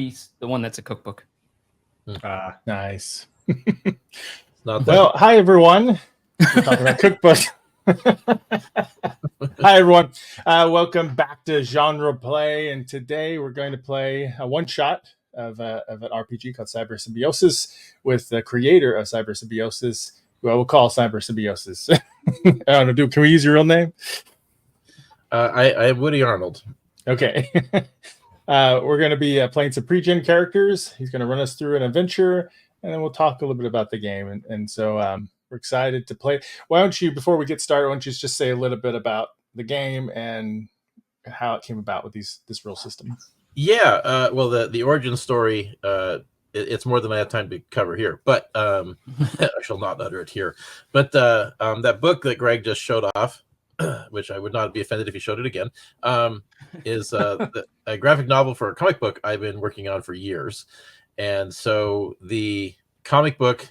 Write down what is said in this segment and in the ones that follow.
piece, the one that's a cookbook. Nice. Not that. Well, hi everyone. We're talking about cookbooks. Hi everyone. Welcome back to GenrePlay, and today we're going to play a one-shot of an RPG called Cyber Symbiosis with the creator of Cyber Symbiosis, who I will call Cyber Symbiosis. I don't know. Can we use your real name? I am Woody Arnold. Okay. We're going to be playing some pre-gen characters. He's going to run us through an adventure, and then we'll talk a little bit about the game. And so we're excited to play. Why don't you, before we get started, why don't you just say a little bit about the game and how it came about with this rule system? Yeah, well, the origin story, it's more than I have time to cover here, but I shall not utter it here. But that book that Greg just showed off, which I would not be offended if he showed it again, is a graphic novel for a comic book I've been working on for years. And so the comic book,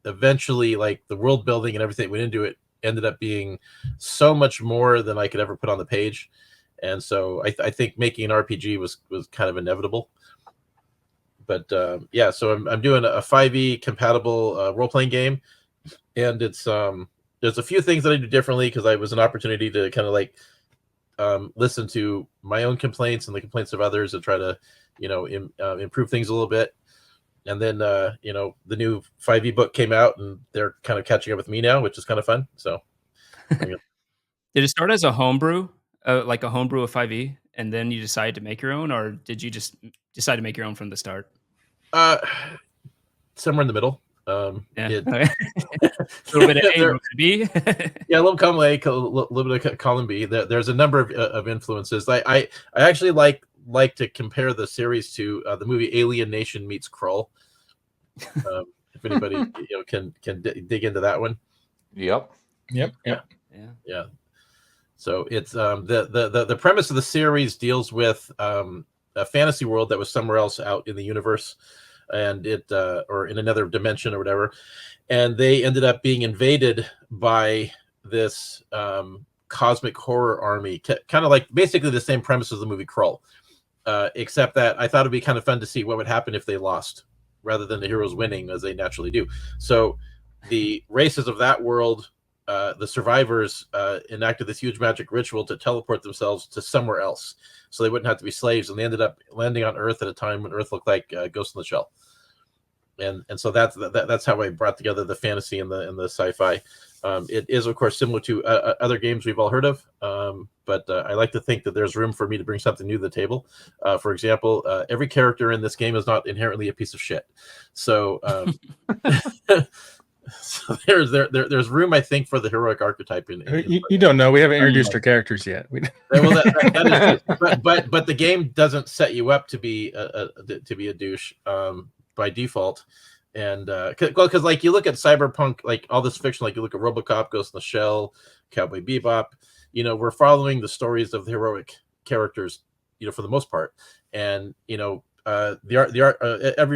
eventually, like the world building and everything that went into it, ended up being so much more than I could ever put on the page. And so I think making an RPG was kind of inevitable. But yeah, so I'm doing a 5e compatible role-playing game, and it's there's a few things that I do differently because I was an opportunity to kind of like listen to my own complaints and the complaints of others and try to improve things a little bit. And then the new 5e book came out, and they're kind of catching up with me now, which is kind of fun. So Did it start as a homebrew, like a homebrew of 5e, and then you decided to make your own, or did you just decide to make your own from the start? Somewhere in the middle. Yeah. A little bit of A, a little bit of B. Yeah, a little column A, a little bit of column B. There's a number of influences. I actually like to compare the series to the movie Alien Nation meets Krull. If anybody can dig into that one. Yep. Yeah. So it's the premise of the series deals with a fantasy world that was somewhere else out in the universe, and it or in another dimension or whatever, and they ended up being invaded by this cosmic horror army, kind of like basically the same premise as the movie Krull, except that I thought it'd be kind of fun to see what would happen if they lost rather than the heroes winning, as they naturally do. So the races of that world, the survivors, enacted this huge magic ritual to teleport themselves to somewhere else, so they wouldn't have to be slaves. And they ended up landing on Earth at a time when Earth looked like Ghost in the Shell. And so that's how I brought together the fantasy and the sci-fi. It is, of course, similar to other games we've all heard of, but I like to think that there's room for me to bring something new to the table. For example, every character in this game is not inherently a piece of shit. So. So there's room, I think, for the heroic archetype. You don't know. We haven't introduced our characters yet. Well, that is true. But the game doesn't set you up to be a douche by default, and because like you look at cyberpunk, like all this fiction, like you look at RoboCop, Ghost in the Shell, Cowboy Bebop, we're following the stories of the heroic characters, for the most part, and every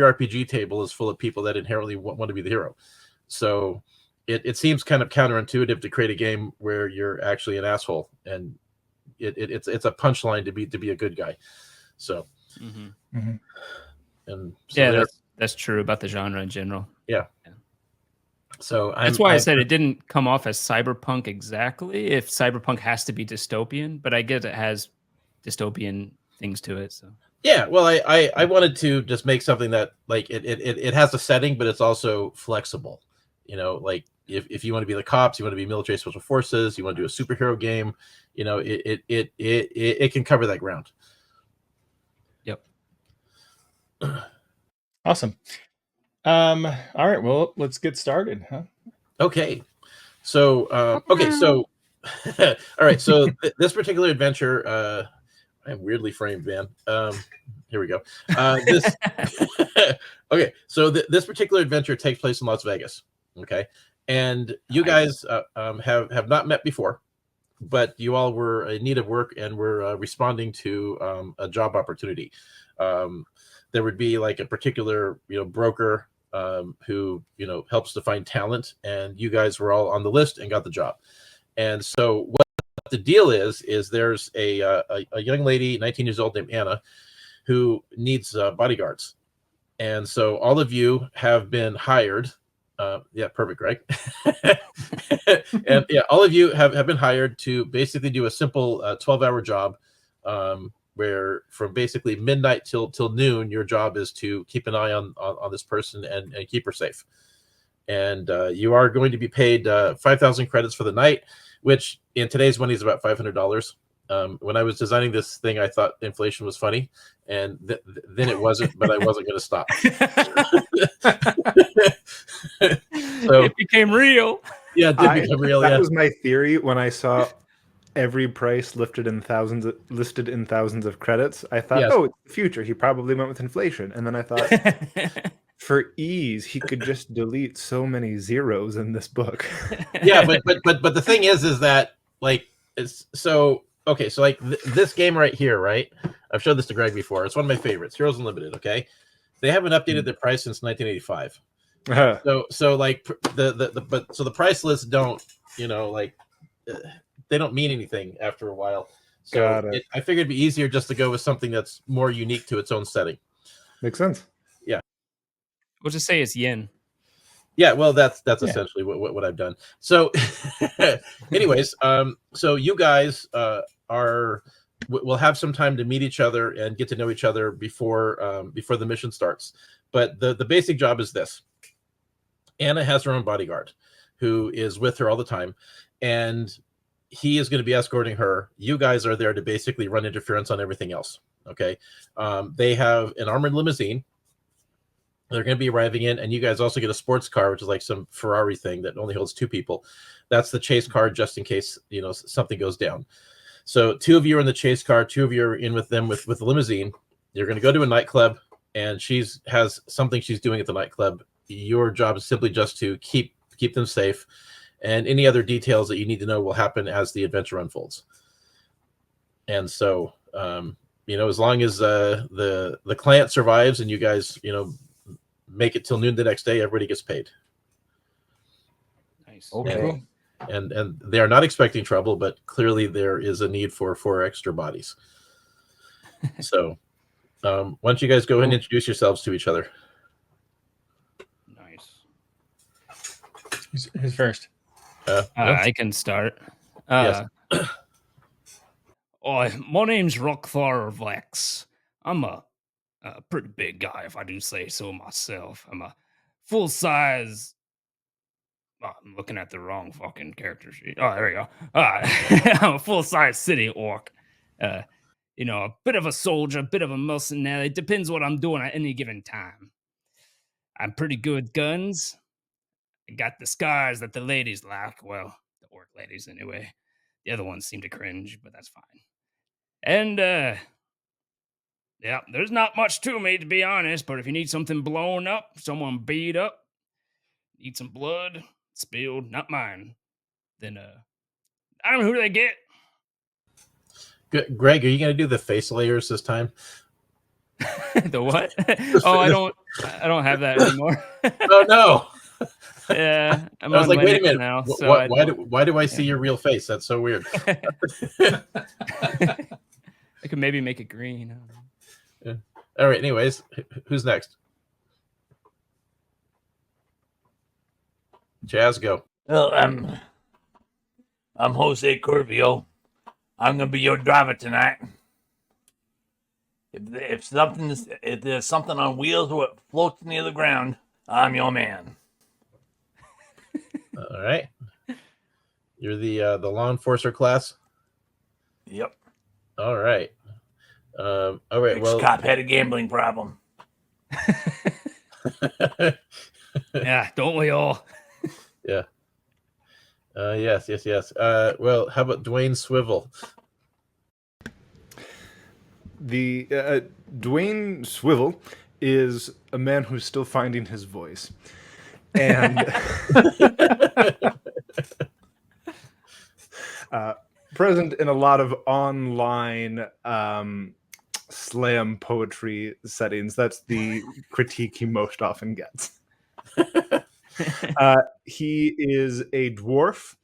RPG table is full of people that inherently want to be the hero. So it seems kind of counterintuitive to create a game where you're actually an asshole, and it's a punchline to be a good guy. So, and so yeah, that's true about the genre in general. Yeah. So that's why I said it didn't come off as cyberpunk exactly. If cyberpunk has to be dystopian, but I get it has dystopian things to it. So. Yeah, well, I wanted to just make something that like it has a setting, but it's also flexible. Like if you want to be the cops, you want to be military special forces, you want to do a superhero game, it can cover that ground. Yep. Awesome. All right. Well, let's get started, huh? Okay. So all right. So this particular adventure, I'm weirdly framed, man. Here we go. Okay, so this particular adventure takes place in Las Vegas. Okay, and you guys have not met before, but you all were in need of work and were responding to a job opportunity. There would be like a particular broker who helps to find talent, and you guys were all on the list and got the job. And so what the deal is there's a young lady, 19 years old, named Anna, who needs bodyguards. And so all of you have been hired. Yeah, perfect, Greg. And yeah, all of you have been hired to basically do a simple 12-hour job, where from basically midnight till noon, your job is to keep an eye on this person and keep her safe. And you are going to be paid 5,000 credits for the night, which in today's money is about $500. When I was designing this thing, I thought inflation was funny, and then it wasn't, but I wasn't going to stop. So it became real. Yeah, it did become real. That Yeah, was my theory when I saw every price listed in thousands of credits. I thought, Yes. oh, it's the future. He probably went with inflation. And then I thought, for ease, he could just delete so many zeros in this book. Yeah, but the thing is that like it's so okay. So like this game right here, right? I've showed this to Greg before. It's one of my favorites, Heroes Unlimited. Okay, they haven't updated the price since 1985. So like the price lists don't, like they don't mean anything after a while. So I figured it'd be easier just to go with something that's more unique to its own setting. Makes sense. Yeah. We'll just say it's yen. Yeah, well, that's essentially what I've done. So, anyways, so you guys will have some time to meet each other and get to know each other before the mission starts. But the basic job is this: Anna has her own bodyguard who is with her all the time, and he is going to be escorting her. You guys are there to basically run interference on everything else. Okay, they have an armored limousine. They're going to be arriving in, and you guys also get a sports car, which is like some Ferrari thing that only holds 2 people. That's the chase car, just in case something goes down. So 2 of you are in the chase car, 2 of you are in with them with the limousine. You're going to go to a nightclub, and has something she's doing at the nightclub. Your job is simply just to keep them safe, and any other details that you need to know will happen as the adventure unfolds. And so, as long as the client survives and you guys, make it till noon the next day, everybody gets paid. Nice. Okay. And they are not expecting trouble, but clearly there is a need for 4 extra bodies. So why don't you guys go ahead and introduce yourselves to each other? Nice. Who's first? I can start. Yes. My name's Rockthar Vex. I'm a pretty big guy, if I do say so myself. I'm a full-size... Oh, I'm looking at the wrong fucking character sheet. Oh, there we go. I'm a full-size city orc. A bit of a soldier, a bit of a mercenary. It depends what I'm doing at any given time. I'm pretty good with guns. I got the scars that the ladies like. Well, the orc ladies anyway. The other ones seem to cringe, but that's fine. And, yeah, there's not much to me, to be honest, but if you need something blown up, someone beat up, need some blood spilled, not mine, then, I don't know who they get. Greg, are you going to do the face layers this time? The what? Oh, I don't have that anymore. Oh, no. Yeah, I was like, wait a minute. Now, so why do I see your real face? That's so weird. I could maybe make it green. I don't know. Yeah. All right. Anyways, who's next? Jazz, go. Well, I'm Jose Corvio. I'm gonna be your driver tonight. If there's something on wheels or it floats near the ground, I'm your man. All right. You're the law enforcer class. Yep. All right. All right. Well, Ex-cop had a gambling problem. Yeah, don't we all? Yeah. Yes. Well, how about Dwayne Swivel? The Dwayne Swivel is a man who's still finding his voice, and present in a lot of online slam poetry settings. That's the critique he most often gets. He is a dwarf.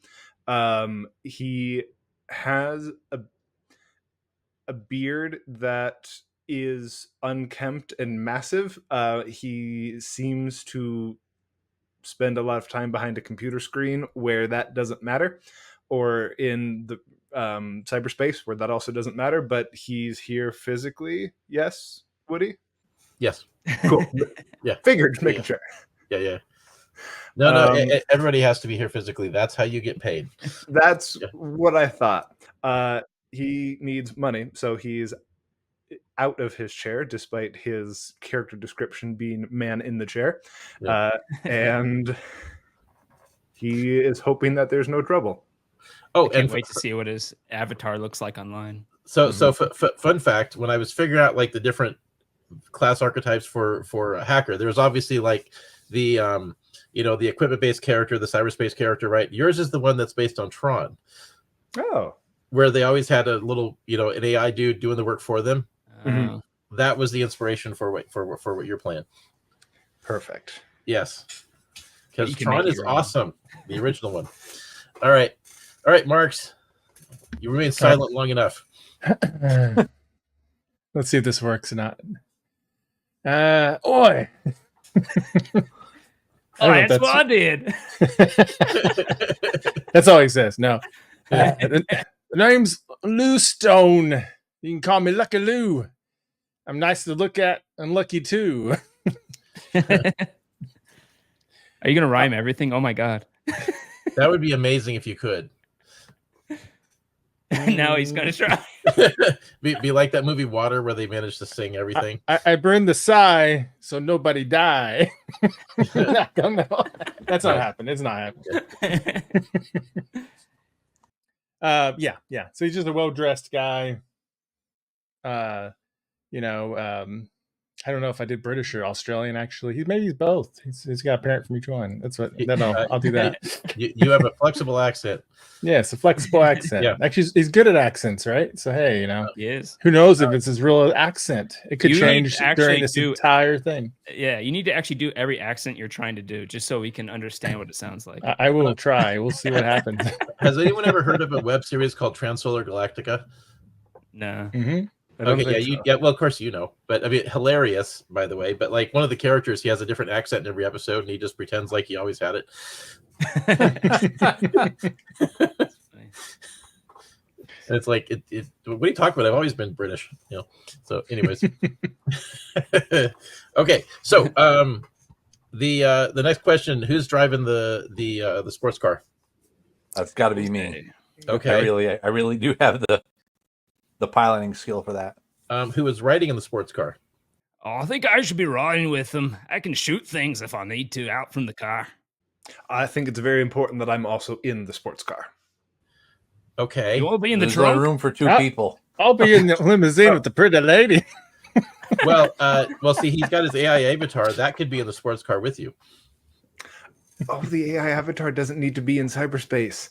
He has a beard that is unkempt and massive. He seems to spend a lot of time behind a computer screen where that doesn't matter, or in the cyberspace where that also doesn't matter, but he's here physically. Yes, Woody? Yes. Cool. Yeah. Figured, just making sure. Yeah. No, everybody has to be here physically. That's how you get paid. That's what I thought. He needs money, so he's out of his chair, despite his character description being man in the chair. Yeah. And he is hoping that there's no trouble. Oh, I can't wait to see what his avatar looks like online. So fun fact, when I was figuring out like the different class archetypes for a hacker, there's obviously like the the equipment based character, the cyberspace character, right? Yours is the one that's based on Tron. Oh, where they always had a little an AI dude doing the work for them. That was the inspiration for what you're playing. Perfect. Yes, because Tron is awesome, the original one. All right, Marks, you remain silent long enough. Let's see if this works or not. Oi. That's what I did. That's all he says. No. The name's Lou Stone. You can call me Lucky Lou. I'm nice to look at and lucky too. Are you gonna rhyme everything? Oh my god. That would be amazing if you could. Now he's gonna try. be like that movie Water where they managed to sing everything. I burned the sigh so nobody die. That's not happening. It's not happening. Yeah. So he's just a well-dressed guy. I don't know if I did British or Australian. Actually, he's both. He's got a parent from each one. That's what. I'll do that. You have a flexible accent. Yeah, it's a flexible accent. Yeah. Actually, he's good at accents, right? So hey, he is. Who knows if it's his real accent? It could change during this entire thing. Yeah, you need to actually do every accent you're trying to do, just so we can understand what it sounds like. I will try. We'll see what happens. Has anyone ever heard of a web series called Transsolar Galactica? No. Mm-hmm. Okay, yeah, well, of course you know, but I mean, hilarious, by the way. But like one of the characters, he has a different accent in every episode, and he just pretends like he always had it. And it's like, what are you talking about? I've always been British, So, anyways, okay. So, the next question: who's driving the sports car? That's got to be me. Okay, I really do have the piloting skill for that. Who is riding in the sports car? Oh, I think I should be riding with them. I can shoot things if I need to out from the car. I think it's very important that I'm also in the sports car. Okay. You want to be in the There's trunk? no room for two people. I'll be in the limousine with the pretty lady. Well, see, he's got his AI avatar. That could be in the sports car with you. Oh, the AI avatar doesn't need to be in cyberspace.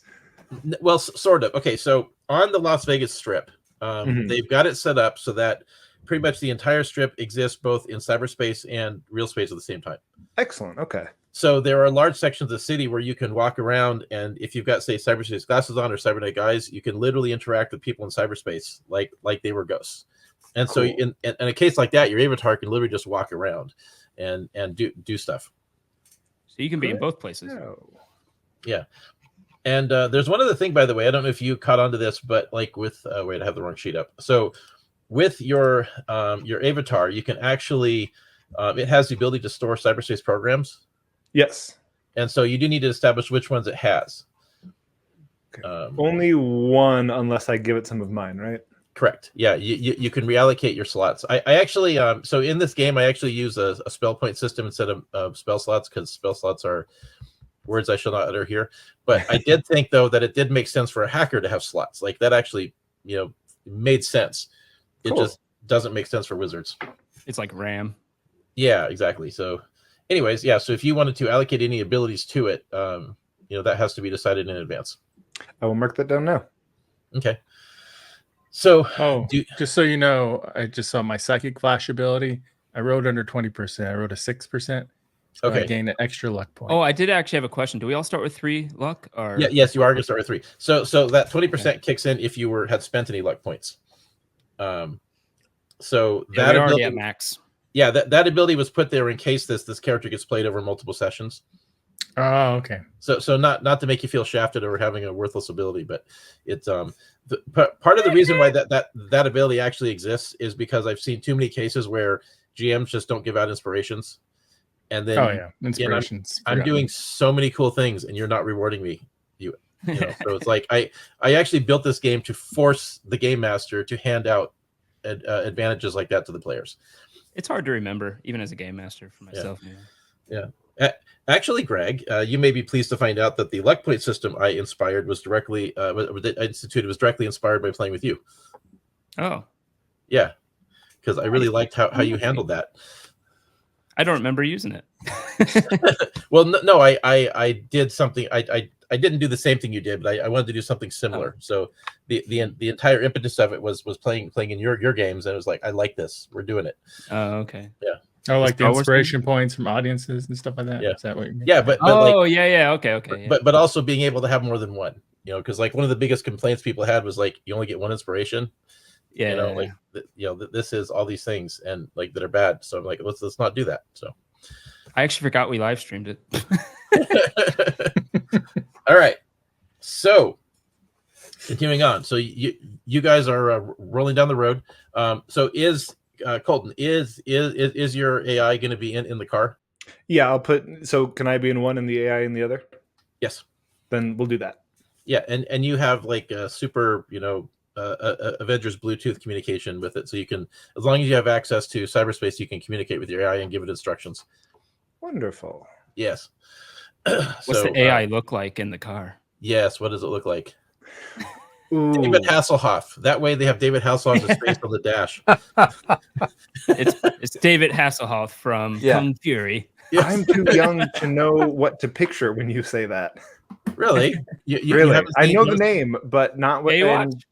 Well, sort of. Okay, so on the Las Vegas Strip, they've got it set up so that pretty much the entire strip exists both in cyberspace and real space at the same time. Excellent. Okay. So there are large sections of the city where you can walk around, and if you've got, say, cyberspace glasses on or cybernetic eyes, you can literally interact with people in cyberspace like they were ghosts. And cool. So in a case like that, your avatar can literally just walk around and do stuff. So you can be in both places. Yeah. And there's one other thing, by the way. I don't know if you caught on to this, but like with wait, I have the wrong sheet up. So with your avatar, you can actually it has the ability to store cyberspace programs. Yes. And so you do need to establish which ones it has. Okay. Only one, unless I give it some of mine, right? Correct. Yeah, you can reallocate your slots. I actually so in this game I actually use a spell point system instead of spell slots, because spell slots are words I shall not utter here. But I did think though that it did make sense for a hacker to have slots. Like that actually, made sense. It just doesn't make sense for wizards. It's like RAM. Yeah, exactly. So anyways, yeah, so if you wanted to allocate any abilities to it, that has to be decided in advance. I will mark that down now. Okay. So, just so you know, I just saw my psychic flash ability. I rolled under 20%. I rolled a 6%. So okay. I gained an extra luck point. Oh, I did actually have a question. Do we all start with 3 luck? Or yes, you are going to start with 3. So that 20% kicks in if you had spent any luck points. So Yeah, that we're already ability, at max. yeah, that ability was put there in case this character gets played over multiple sessions. Oh, okay. So not to make you feel shafted over having a worthless ability, but it's part of the reason why that ability actually exists is because I've seen too many cases where GMs just don't give out inspirations, and then Oh yeah, inspirations. I'm doing so many cool things and you're not rewarding me. You know, so it's like I actually built this game to force the game master to hand out advantages like that to the players. It's hard to remember, even as a game master for myself. Yeah. Actually, Greg, you may be pleased to find out that the luck point system I inspired was directly I instituted was directly inspired by playing with you. Oh, yeah, because I really liked how you handled that. I don't remember using it. Well, no, I did something. I didn't do the same thing you did, but I wanted to do something similar. Oh. So the entire impetus of it was playing in your games, and it was like, I like this. We're doing it. Oh, okay. Yeah. Oh, like the inspiration points from audiences and stuff like that. Yeah. Is that what you mean? Yeah, but yeah. Okay. But also being able to have more than one, you know, because like one of the biggest complaints people had was like, you only get one inspiration. Yeah. You know, like this is all these things and like that are bad. So I'm like, let's not do that. So I actually forgot we live streamed it. All right. So continuing on. So you guys are rolling down the road. So is Colton, is your AI going to be in the car? Yeah, I'll put. So can I be in one and the AI in the other? Yes. Then we'll do that. Yeah, and you have like a super, Avengers Bluetooth communication with it, so you can, as long as you have access to cyberspace, you can communicate with your AI and give it instructions. Wonderful. Yes. What's the AI look like in the car? Yes. What does it look like? Ooh. David Hasselhoff. That way they have David Hasselhoff's face on the dash. It's David Hasselhoff from Kung Fury. Yes. I'm too young to know what to picture when you say that. Really? Really? I know the name, but not what. Baywatch.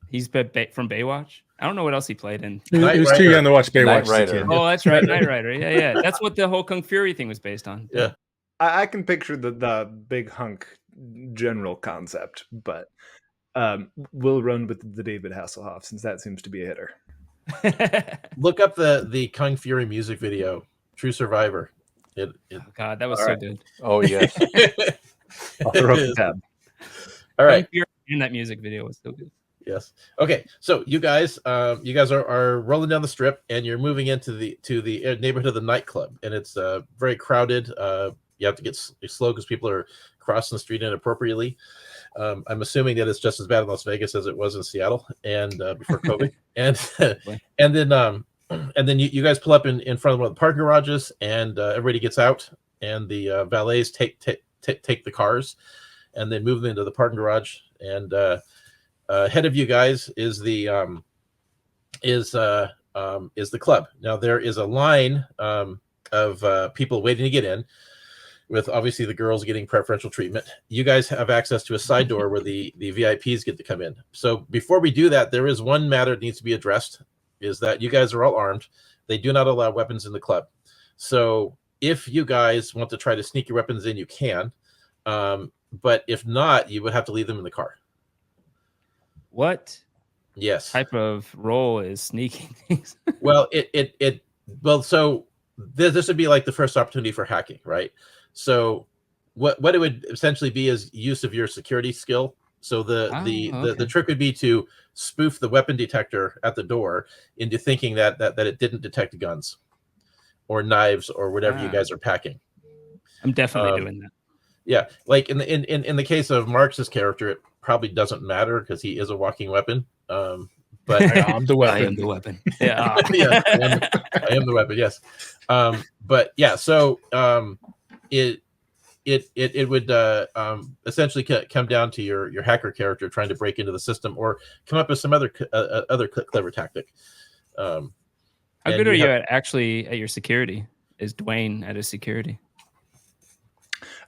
He's from Baywatch. I don't know what else he played in. He was too young to watch Baywatch. Oh, that's right, Knight Rider. Yeah. That's what the whole Kung Fury thing was based on. Yeah. I can picture the big hunk general concept, but we'll run with the David Hasselhoff since that seems to be a hitter. Look up the Kung Fury music video, True Survivor. Oh God, that was so good. Oh yes. I'll throw up the tab. All right. In that music video was so good. Yes. Okay. So you guys are rolling down the strip and you're moving into the neighborhood of the nightclub, and it's very crowded. You have to get slow because people are crossing the street inappropriately. I'm assuming that it's just as bad in Las Vegas as it was in Seattle and before COVID. and then you guys pull up in front of one of the parking garages, and everybody gets out, and the valets take the cars, and they move them into the parking garage. And ahead of you guys is the club. Now there is a line of people waiting to get in, with obviously the girls getting preferential treatment. You guys have access to a side door where the VIPs get to come in. So before we do that, there is one matter that needs to be addressed, is that you guys are all armed. They do not allow weapons in the club. So if you guys want to try to sneak your weapons in, you can. But if not, you would have to leave them in the car. What? Yes. Type of role is sneaking things? Well, so this would be like the first opportunity for hacking, right? So what it would essentially be is use of your security skill. So the trick would be to spoof the weapon detector at the door into thinking that it didn't detect guns or knives or whatever you guys are packing. I'm definitely doing that. Yeah, like in the case of Marx's character, it probably doesn't matter because he is a walking weapon. But I'm the weapon. I am the weapon. Yeah, yeah, I am the weapon. Yes, but yeah. So it would essentially come down to your hacker character trying to break into the system or come up with some other clever tactic. How good are you at your security? Is Dwayne at his security?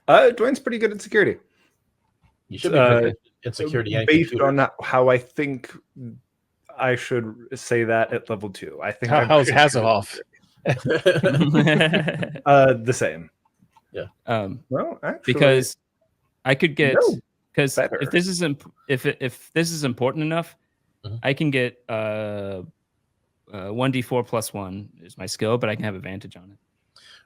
Dwayne's pretty good at security. You should be good at security and based computers. on how I think I should say that at level 2. I think how's Hasselhoff? The same. Yeah. Well, actually, because I could get because better. if this is important enough, I can get 1d4 plus 1 is my skill, but I can have advantage on it.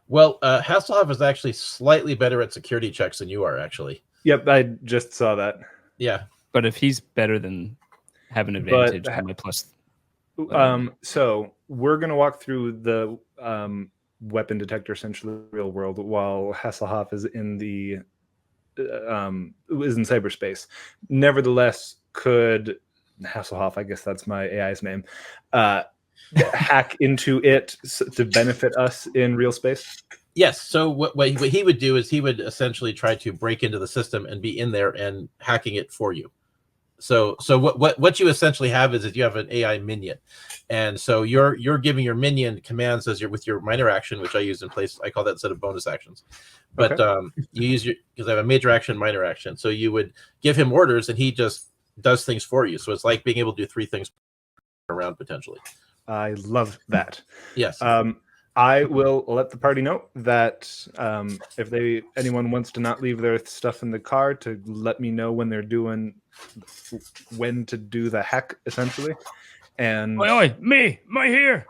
Well, Hasselhoff is actually slightly better at security checks than you are, actually. Yep, I just saw that. Yeah. But if he's better than having advantage on my plus. So we're gonna walk through the weapon detector, essentially real world, while Hasselhoff is in the is in cyberspace. Nevertheless, could Hasselhoff, I guess that's my AI's name, hack into it to benefit us in real space? Yes. So what he would do is he would essentially try to break into the system and be in there and hacking it for you. So what you essentially have is that you have an AI minion, and so you're giving your minion commands as with your minor action, which I use in place. I call that set of bonus actions. But you use because I have a major action, minor action. So you would give him orders, and he just does things for you. So it's like being able to do 3 things around potentially. I love that. Yes. I will let the party know that if anyone wants to not leave their stuff in the car, to let me know when to do the hack, essentially. And Oi, me here.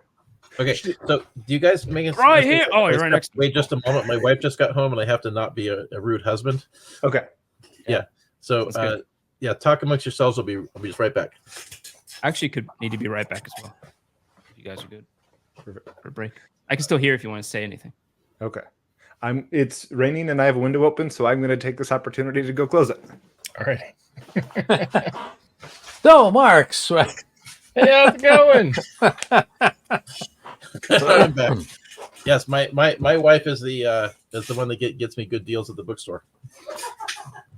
Okay, so do you guys make it right here? Oh, you're right next to me. Wait just a moment. My wife just got home, and I have to not be a rude husband. Okay. Yeah. So talk amongst yourselves. I'll be just right back. Actually, could need to be right back as well. If you guys are good for a break. I can still hear if you want to say anything. Okay. It's raining and I have a window open, so I'm going to take this opportunity to go close it. All right. So, Marks. Hey, how's it going? I'm back. Yes, my wife is the one that gets me good deals at the bookstore.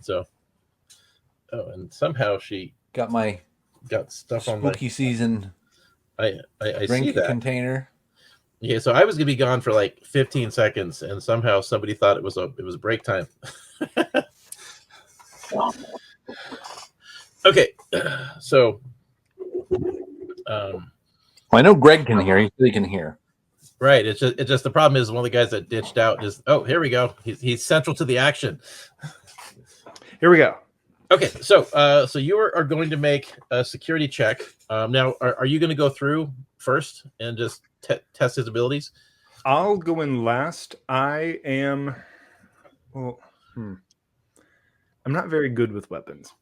So, and somehow she got stuff on spooky season. I drink see that container. Yeah, so I was gonna be gone for like 15 seconds, and somehow somebody thought it was break time. Okay, so I know Greg can hear. He said he can hear. Right. It's just the problem is one of the guys that ditched out is here we go. He's central to the action. Here we go. Okay, so you are going to make a security check. Now, are you going to go through first and just test his abilities? I'll go in last. I am. Well, I'm not very good with weapons.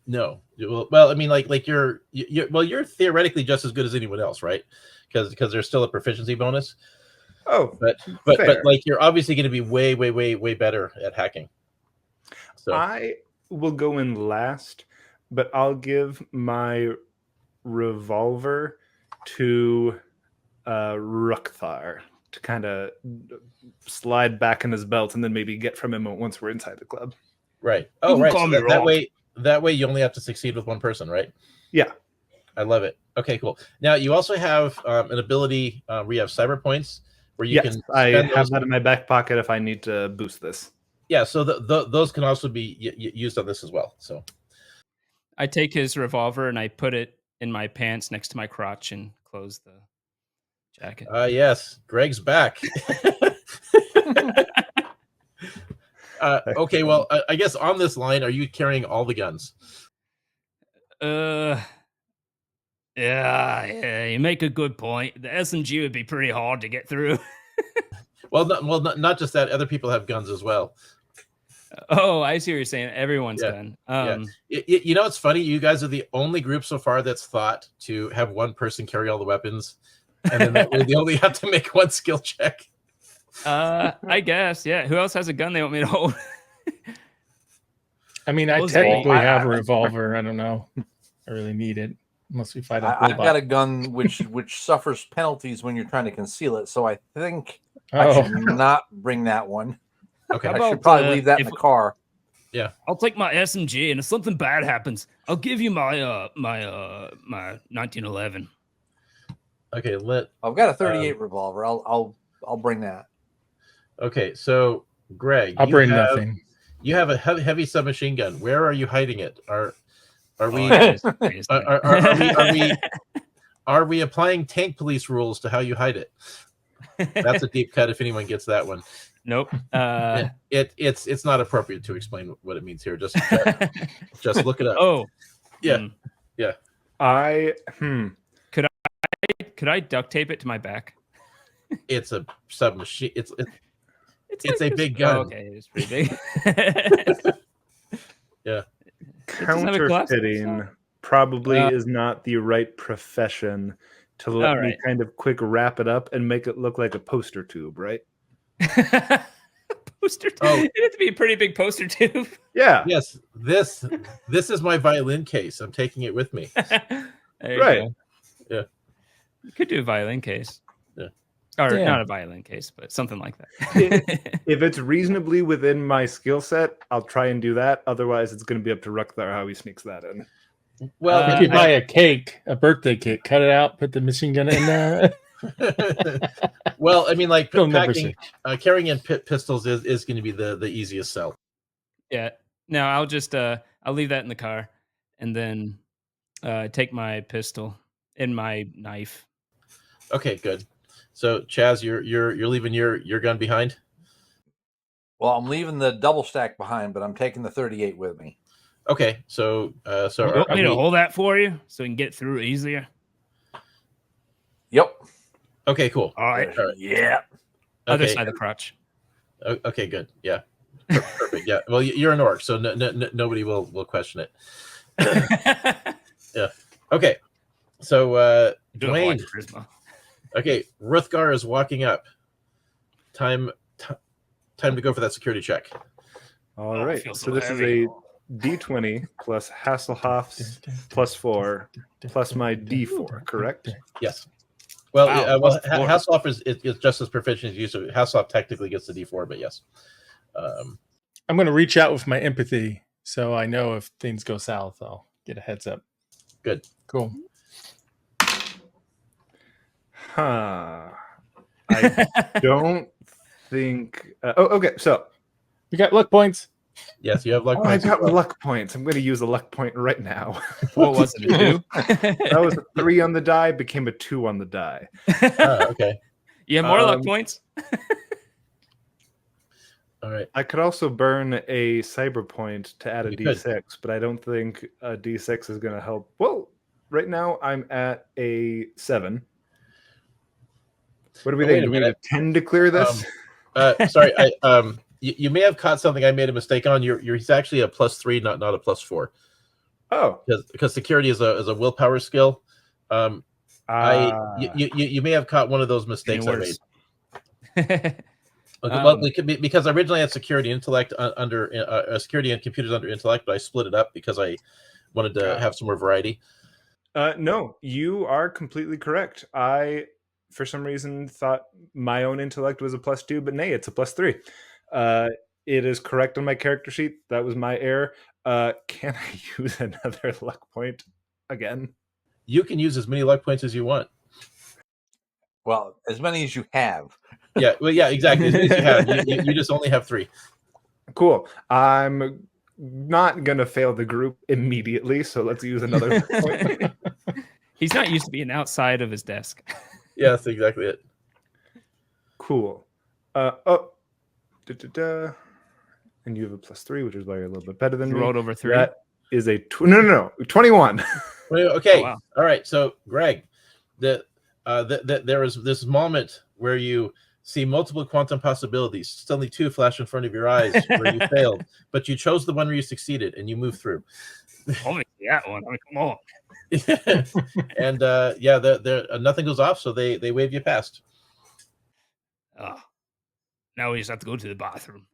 No. Well, I mean, like you're theoretically just as good as anyone else, right? Because there's still a proficiency bonus. Oh, but like you're obviously going to be way better at hacking. So I will go in last, but I'll give my revolver to Rukthar to kind of slide back in his belt and then maybe get from him once we're inside the club. Right. Oh, right. So that way you only have to succeed with one person, right? Yeah. I love it. Okay, cool. Now you also have an ability where you have cyber points where you can. I have that in my back pocket if I need to boost this. Yeah, so those can also be used on this as well. So I take his revolver and I put it in my pants next to my crotch and close the jacket. Yes, Greg's back. Okay, well, I guess on this line, are you carrying all the guns? Yeah, you make a good point. The SMG would be pretty hard to get through. Not just that. Other people have guns as well. Oh, I see what you're saying. Everyone's gun. You know, it's funny. You guys are the only group so far that's thought to have one person carry all the weapons, and then that way they only have to make one skill check. I guess, yeah. Who else has a gun they want me to hold? I mean, I technically have a revolver. I don't know. I really need it unless we fight a I've got a gun which suffers penalties when you're trying to conceal it. So I think I should not bring that one. Okay, I should probably leave that in the car. Yeah, I'll take my SMG, and if something bad happens, I'll give you my my 1911. Okay, I've got a 38 revolver. I'll bring that. Okay, so Greg, I'll bring nothing. You have a heavy submachine gun. Where are you hiding it? Are we applying tank police rules to how you hide it? That's a deep cut if anyone gets that one. Nope. It's not appropriate to explain what it means here. Just look it up. Oh, yeah. Could Could I duct tape it to my back? It's a submachine. It's It's a this- big gun. Oh, okay, it's pretty big. Yeah. doesn't have a collapsible Counterfeiting side? probably is not the right profession to let All me right. kind of quick wrap it up and make it look like a poster tube, right? Poster tube. Oh. It had to be a pretty big poster tube. Yeah. Yes, this is my violin case. I'm taking it with me. There you Right. go. Yeah. You could do a violin case. Yeah. Or Yeah. not a violin case, but something like that. If it's reasonably within my skill set, I'll try and do that. Otherwise, it's going to be up to Ruckthar how he sneaks that in. Well, If you buy a cake, a birthday cake, cut it out, put the machine gun in there. well, I mean, like You'll never packing, carrying in pistols is going to be the easiest sell. Yeah. No, I'll just I'll leave that in the car and then take my pistol and my knife. Okay, good. So, Chaz, you're leaving your gun behind. Well, I'm leaving the double stack behind, but I'm taking the 38 with me. Okay, so You want me to hold that for you so we can get through it easier? Yep. okay, cool. All right. All right. Yeah. Other Okay. side of the crotch. Okay, good. Yeah, perfect. Yeah. Well, you're an orc, so nobody will question it. Yeah. Okay. So, Do it for like Dwayne. charisma. Okay, Ruthgar is walking up. Time to go for that security check. All Oh, it right. feels So so this heavy. is a D20 plus Hasselhoff's plus 4 plus my D4, correct? Yes. Well, Wow, well, plus four. Hasselhoff is just as proficient as you, so Hasselhoff technically gets the D4, but yes. I'm going to reach out with my empathy so I know if things go south, I'll get a heads up. Good. Cool. Huh. I don't think. Okay. So We got luck points. Yes, you have luck I points. as got well. luck points. I'm going to use a luck point right now. What was it? A two? That was a 3 on the die, became a 2 on the die. Okay. You have more luck Um, points? All right. I could also burn a cyber point to add a You could. D6, but I don't think a D6 is going to help. Well, right now I'm at a 7. What do we Oh, wait think? a Do we need a minute. 10 to clear this? Sorry. You may have caught something I made a mistake on. He's actually a +3, not a +4, Oh. because security is a willpower skill. You may have caught one of those mistakes I made. Worse. Well, it could be because I originally had security intellect under security and computers under intellect, but I split it up because I wanted to have some more variety. No, you are completely correct. I, for some reason, thought my own intellect was a +2, but nay, it's a +3. It is correct on my character sheet. That was my error. Can I use another luck point again? You can use as many luck points as you want. Well, as many as you have. Yeah, well, yeah, exactly. As many as you have. You just only have 3. Cool. I'm not going to fail the group immediately, so let's use another luck point. He's not used to being outside of his desk. Yeah, that's exactly it. Cool. And you have a +3, which is why you're a little bit better than You me. rolled over 3. That is a no, 21. Okay, Oh, wow. all right. So, Greg, there is this moment where you see multiple quantum possibilities. Suddenly, 2 flash in front of your eyes where you failed, but you chose the one where you succeeded, and you move through. Obviously, that one. I mean, come on. And nothing goes off, so they wave you past. Now we just have to go to the bathroom.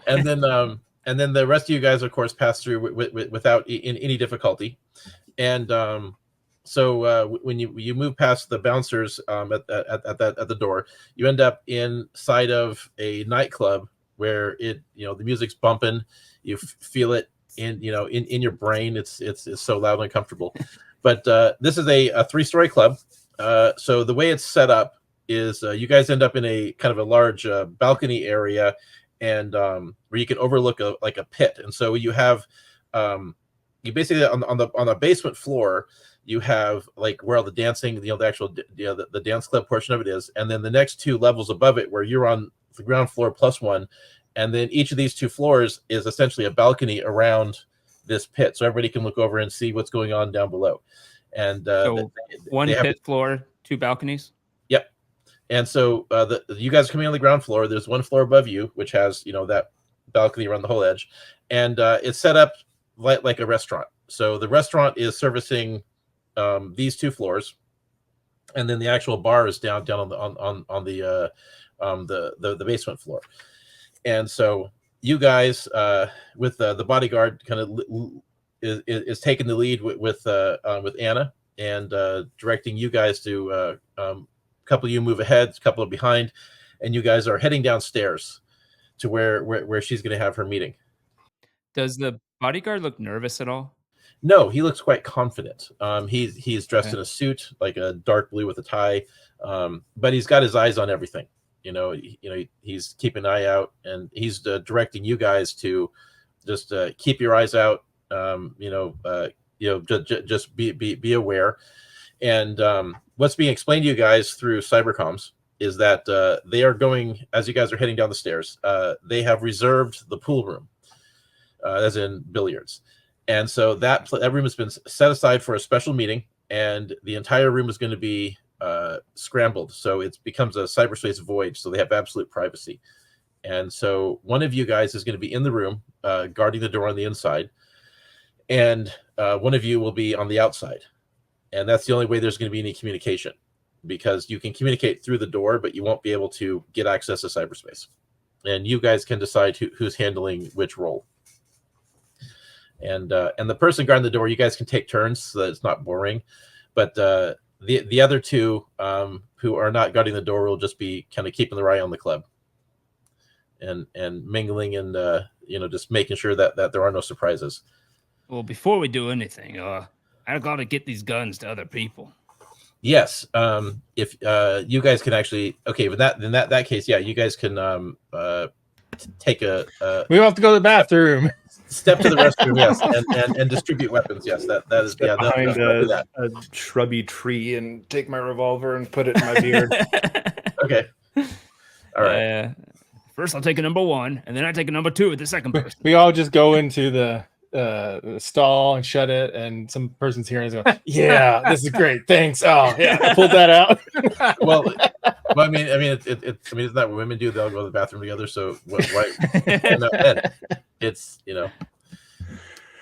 and then the rest of you guys, of course, pass through without in any difficulty. And so when you move past the bouncers at the door, you end up inside of a nightclub where the music's bumping. You feel it in your brain. It's so loud and uncomfortable. But this is a 3-story club. So the way it's set up is you guys end up in a kind of a large balcony area, and where you can overlook a pit. And so you have you basically on the basement floor, you have like where all the dancing, the actual the dance club portion of it is, and then the next 2 levels above it where you're on the ground floor +1, and then each of these 2 floors is essentially a balcony around this pit, so everybody can look over and see what's going on down below. and So one they have pit floor, 2 balconies. Yep. And so you guys are coming on the ground floor. There's one floor above you, which has that balcony around the whole edge, and it's set up like a restaurant. So the restaurant is servicing these 2 floors, and then the actual bar is down on the basement floor. And so you guys with the bodyguard kind of is taking the lead with Anna and directing you guys to a couple of you move ahead, a couple of behind, and you guys are heading downstairs to where she's going to have her meeting. Does the bodyguard look nervous at all? No, he looks quite confident. He's dressed Okay. in a suit, like a dark blue with a tie, but he's got his eyes on everything. He's keeping an eye out, and he's directing you guys to just keep your eyes out. Just be aware. And what's being explained to you guys through cybercoms is that they are going, as you guys are heading down the stairs, they have reserved the pool room, as in billiards. And so that room has been set aside for a special meeting, and the entire room is going to be scrambled. So it becomes a cyberspace void, so they have absolute privacy. And so one of you guys is going to be in the room, guarding the door on the inside, and one of you will be on the outside. And that's the only way there's going to be any communication, because you can communicate through the door, but you won't be able to get access to cyberspace. And you guys can decide who's handling which role. And the person guarding the door, you guys can take turns so that it's not boring. But the other 2 who are not guarding the door will just be kind of keeping their eye on the club and mingling and just making sure that there are no surprises. Well, before we do anything, I got to get these guns to other people. Yes. If you guys can actually, okay, but in that case, yeah, you guys can take a we have to go to the bathroom. Step to the restroom, yes, and distribute weapons. Yes, that is Step behind they'll do that. a shrubby tree and take my revolver and put it in my beard. Okay. All right. First, I'll take a number 1, and then I take a number 2 with the second person. We all just go into the stall and shut it, and some person's hearing is going, "Yeah, this is great. Thanks. Oh, yeah, I pulled that out." well, I mean, isn't that what women do? They'll go to the bathroom together. So why? It's yeah,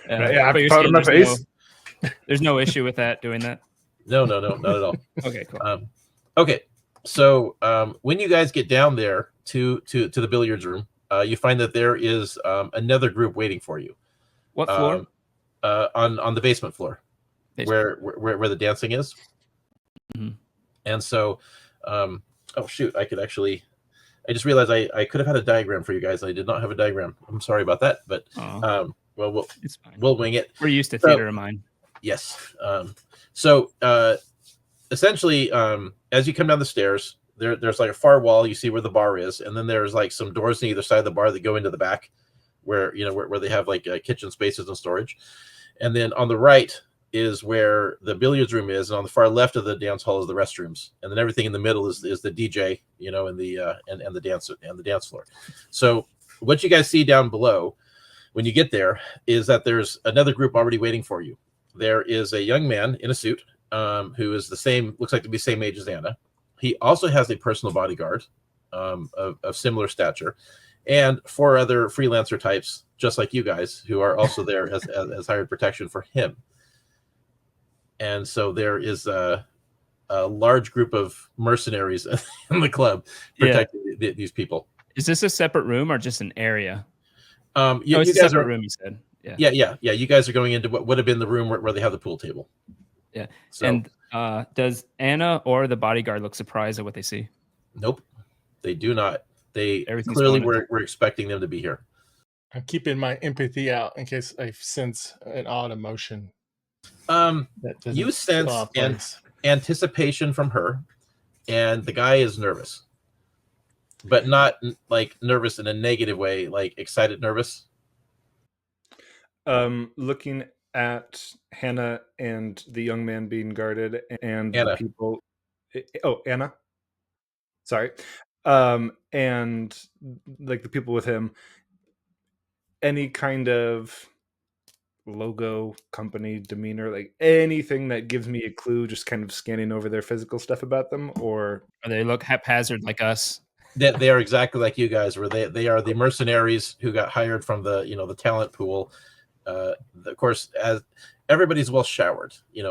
I put in my face. There's no issue with that doing that. No, not at all. Okay, cool. Okay, so when you guys get down there to the billiards room, you find that there is another group waiting for you. What floor? On the basement floor, where the dancing is. Mm-hmm. And so, oh shoot, I just realized I could have had a diagram for you guys. I did not have a diagram. I'm sorry about that, but it's fine. We'll wing it. We're used to theater of mind. Yes. So essentially, as you come down the stairs, there's like a far wall. You see where the bar is, and then there's like some doors on either side of the bar that go into the back, where they have like kitchen spaces and storage. And then on the right is where the billiards room is, and on the far left of the dance hall is the restrooms, and then everything in the middle is the DJ, and the dance floor. So what you guys see down below when you get there is that there's another group already waiting for you. There is a young man in a suit who is looks like to be the same age as Anna. He also has a personal bodyguard of similar stature, and 4 other freelancer types, just like you guys, who are also there as hired protection for him. And so there is a large group of mercenaries in the club protecting these people. Is this a separate room or just an area? You it's a guys separate room, you said. Yeah. You guys are going into what would have been the room where they have the pool table. Yeah. So, and does Anna or the bodyguard look surprised at what they see? Nope, they do not. They Everything's clearly going we're expecting them to be here. I'm keeping my empathy out in case I sense an odd emotion. You sense anticipation from her, and the guy is nervous, but not like nervous in a negative way, like excited nervous. Looking at Hannah and the young man being guarded, and Anna. the people. Oh, Anna. Sorry. And like the people with him, any kind of logo, company, demeanor, like anything that gives me a clue, just kind of scanning over their physical stuff about them? Or they look haphazard like us? They are exactly like you guys, where they are the mercenaries who got hired from the the talent pool. Of course, as everybody's well showered, you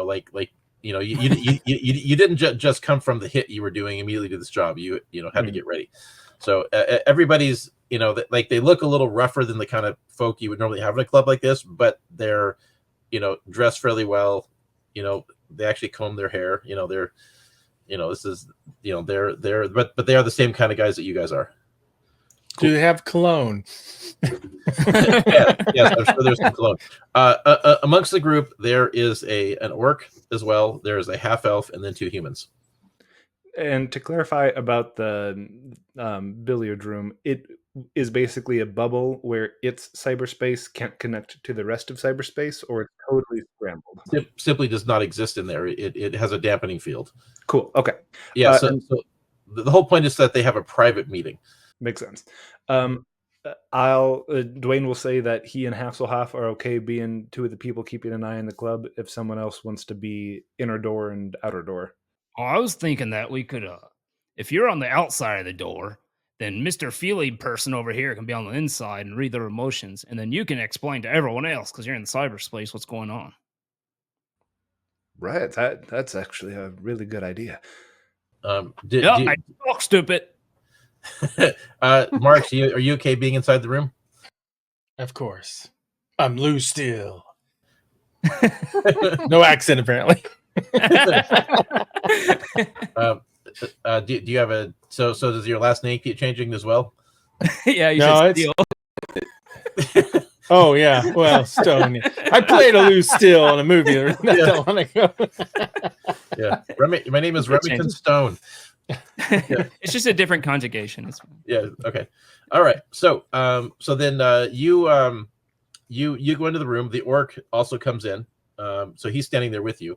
didn't just come from the hit you were doing immediately to this job. You had to get ready. So everybody's like they look a little rougher than the kind of folk you would normally have in a club like this, but they're dressed fairly well. They actually comb their hair. They're this is they're but they are the same kind of guys that you guys are. Cool. Do they have cologne? Yes, I'm sure there's some cologne. Amongst the group, there is an orc as well. There is a half elf, and then 2 humans. And to clarify about the billiard room, it is basically a bubble where its cyberspace can't connect to the rest of cyberspace, or it's totally scrambled. It simply does not exist in there. It has a dampening field. Cool. Okay. Yeah. So the whole point is that they have a private meeting. Makes sense. Dwayne will say that he and Hasselhoff are okay being 2 of the people keeping an eye on the club if someone else wants to be inner door and outer door. Oh, I was thinking that we could, if you're on the outside of the door, then Mr. Feely person over here can be on the inside and read their emotions, and then you can explain to everyone else, because you're in the cyberspace, what's going on. Right. That's actually a really good idea. I talk stupid. Mark, are you okay being inside the room? Of course. I'm Lou Steele. No accent, apparently. Do you have a so does your last name keep changing as well? Yeah, you should Steele. Oh yeah, well, Stone. I played a Lou Steele in a movie not that long ago. Yeah, my name is Remington Stone. Yeah. It's just a different conjugation. Yeah. Okay. All right. So then you go into the room. The orc also comes in. So he's standing there with you.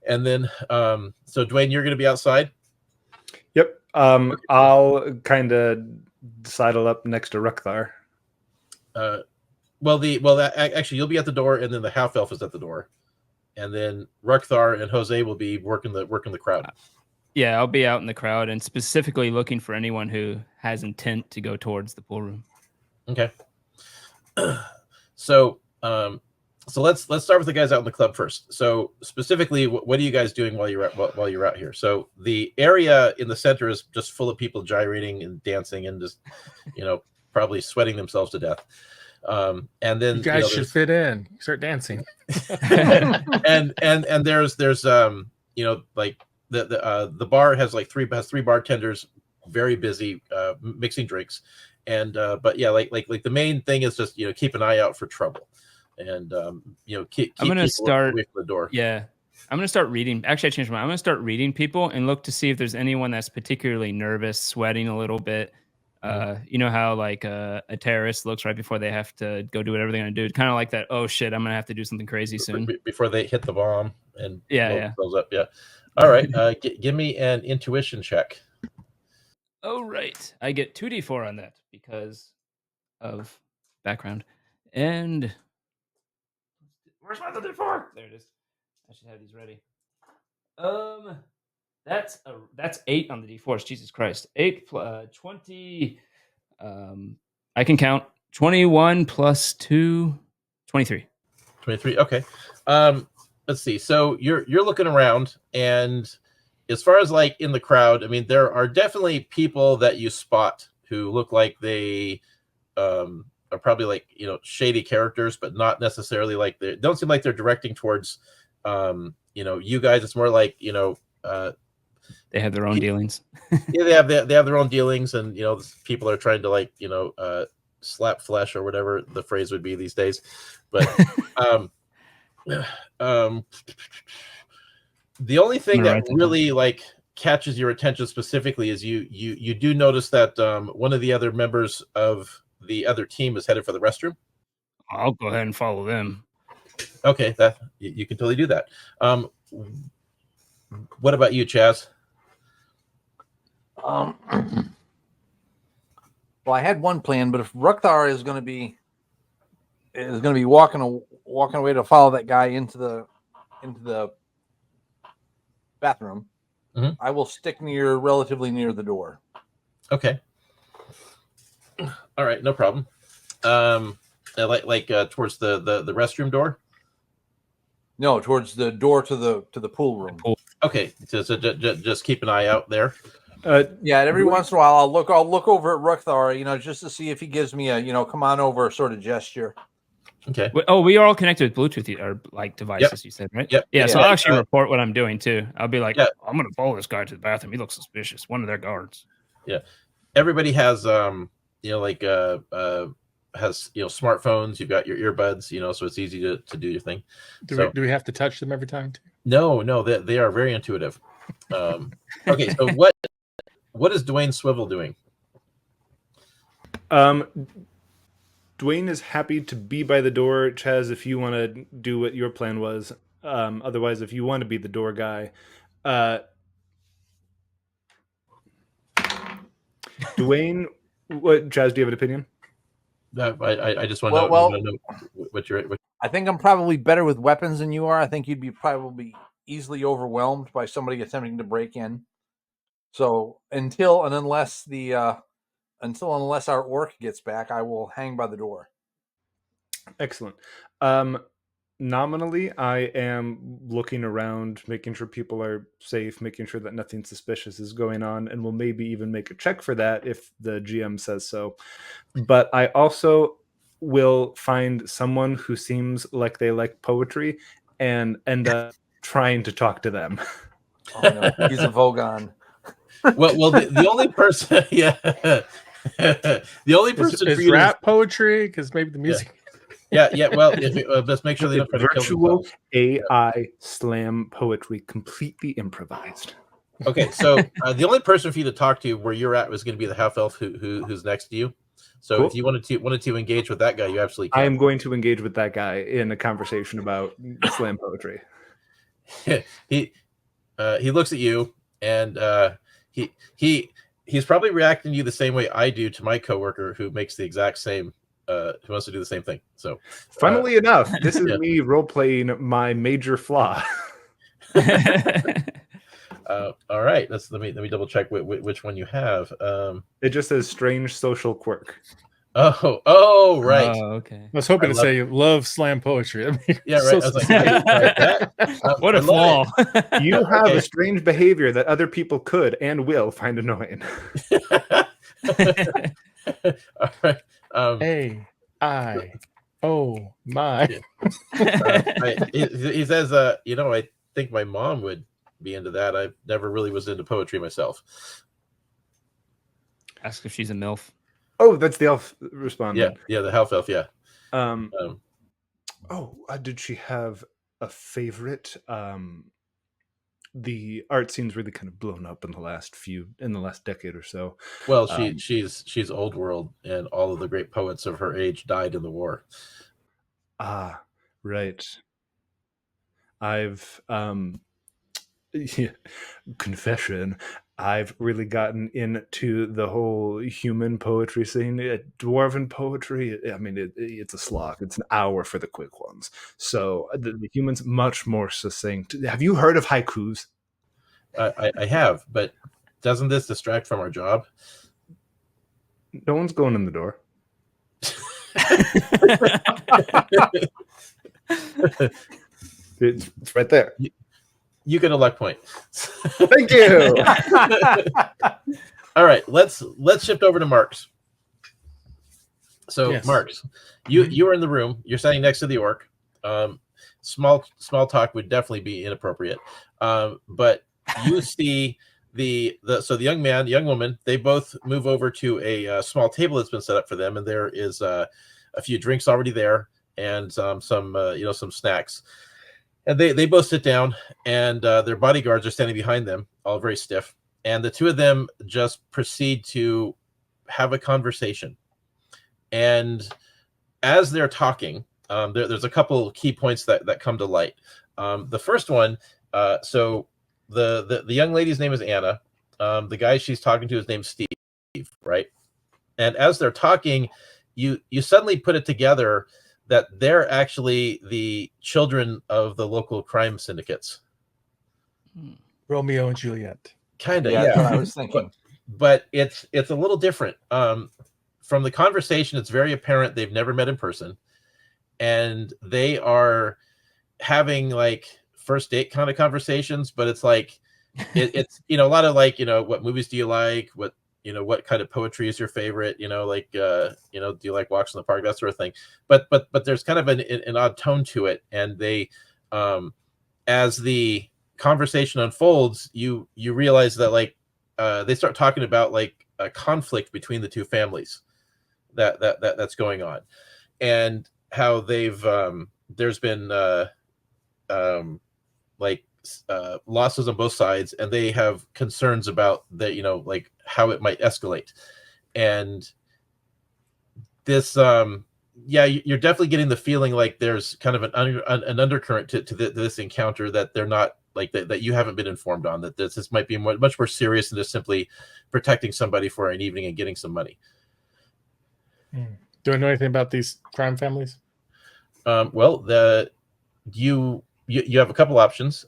And then so Dwayne, you're going to be outside. Yep. I'll kind of sidle up next to Rukthar. Actually, you'll be at the door, and then the half elf is at the door, and then Rukthar and Jose will be working the crowd. Yeah, I'll be out in the crowd and specifically looking for anyone who has intent to go towards the pool room. Okay. So let's start with the guys out in the club first. So specifically, what are you guys doing while you're out here? So the area in the center is just full of people gyrating and dancing and just probably sweating themselves to death. And then you guys should fit in, start dancing. and there's like the bar has like three bartenders, very busy mixing drinks, and but yeah, like the main thing is just keep an eye out for trouble, and keep I'm gonna start away from the door. Yeah, I'm gonna start reading. Actually, I changed my mind. I'm gonna start reading people and look to see if there's anyone that's particularly nervous, sweating a little bit. You know how like a terrorist looks right before they have to go do whatever they're gonna do. Kind of like that. Oh shit, I'm gonna have to do something crazy soon before they hit the bomb and yeah. Themselves up. Yeah. All right. Give me an intuition check. Oh right, I get 2d4 on that because of background. And where's my other 4? There it is. I should have these ready. That's 8 on the d4s. Jesus Christ. 8 20. I can count. 21 plus 2, 23. 23. Okay. Let's see. So you're looking around, and as far as like in the crowd, I mean, there are definitely people that you spot who look like they are probably like shady characters, but not necessarily like they don't seem like they're directing towards you guys. It's more like they have their own dealings. Yeah, they have their own dealings, and people are trying to like slap flesh or whatever the phrase would be these days. But the only thing that really like catches your attention specifically is you do notice that one of the other members of the other team is headed for the restroom. I'll go ahead and follow them. Okay, that you can totally do that. What about you, Chaz? Well, I had one plan, but if Rukthar is going to be is going to be walking away to follow that guy into the bathroom, I will stick relatively near the door. Okay. All right, no problem. Like towards the restroom door. No, towards the door to the pool room. Okay, so just keep an eye out there. Yeah, every once in a while I'll look over at Ruckthar, just to see if he gives me a come on over sort of gesture. Okay. Oh, we are all connected with Bluetooth or like devices. You said, right? Yep. Yeah. So I'll actually report what I'm doing too. I'll be like, I'm gonna follow this guy to the bathroom. He looks suspicious. One of their guards. Yeah. Everybody has has smartphones. You've got your earbuds. So it's easy to do your thing. Do we have to touch them every time too? No, they are very intuitive. Okay, so what is Dwayne Swivel doing? Dwayne is happy to be by the door. Chaz, if you want to do what your plan was, otherwise, if you want to be the door guy, Dwayne, Chaz, do you have an opinion? I just want to know what you're. I think I'm probably better with weapons than you are. I think you'd be probably easily overwhelmed by somebody attempting to break in. So unless our orc gets back, I will hang by the door. Excellent. Nominally, I am looking around, making sure people are safe, making sure that nothing suspicious is going on, and will maybe even make a check for that if the GM says so. But I also will find someone who seems like they like poetry and end up trying to talk to them. Oh no, he's a Vogon. Well, the only person, the only person is rap poetry, because maybe the music. Yeah. Well, let's make sure they don't try to kill virtual themselves. AI slam poetry, completely improvised. Okay, so the only person for you to talk to where you're at was going to be the half elf who's next to you. So Cool. if you wanted to engage with that guy, you absolutely can. I am going to engage with that guy in a conversation about slam poetry. He looks at you and he's probably reacting to you the same way I do to my coworker who makes the exact same who wants to do the same thing. So funnily enough, this is me role playing my major flaw. All right, let me double check which one you have. It just says strange social quirk. Oh, right. Oh, okay. I was hoping to say love slam poetry. I mean, Yeah, right. I was like, that? What a flaw. You have a strange behavior that other people could and will find annoying. All right. my. He says, I think my mom would be into that. I never really was into poetry myself. Ask if she's a MILF. Oh, that's the elf responding. Yeah, the half elf. Yeah. Did she have a favorite? The art scene's really kind of blown up in the last decade or so. Well, she's old world, and all of the great poets of her age died in the war. Ah, right. I've confession. I've really gotten into the whole human poetry scene. Dwarven poetry, I mean, it's a slog. It's an hour for the quick ones. So the humans much more succinct. Have you heard of haikus? I have, but doesn't this distract from our job? No one's going in the door. It's right there. You get a luck point. Thank you. All right, let's shift over to Marks. So yes. Marks, you were in the room. You're standing next to the orc. Small talk would definitely be inappropriate. But you see the young man, young woman. They both move over to a small table that's been set up for them, and there is a few drinks already there and some snacks. And they both sit down, and their bodyguards are standing behind them, all very stiff. And the two of them just proceed to have a conversation. And as they're talking, there's a couple key points that come to light. The first one, so the young lady's name is Anna. The guy she's talking to, his name's Steve, right? And as they're talking, you suddenly put it together that they're actually the children of the local crime syndicates. Romeo and Juliet. Kind of, Yeah, yeah. that's what I was thinking. But it's a little different. From the conversation, it's very apparent they've never met in person, and they are having like first date kind of conversations. But it's like it's a lot of like what movies do you like? What kind of poetry is your favorite? Do you like walks in the park? That sort of thing. But there's kind of an odd tone to it, and they, as the conversation unfolds, you realize that like they start talking about like a conflict between the two families that's going on, and how they've there's been losses on both sides, and they have concerns about that, like how it might escalate. And this you're definitely getting the feeling like there's kind of an undercurrent to this encounter, that they're not like that you haven't been informed on, that this might be much more serious than just simply protecting somebody for an evening and getting some money. Do I know anything about these crime families? Well, you have a couple options.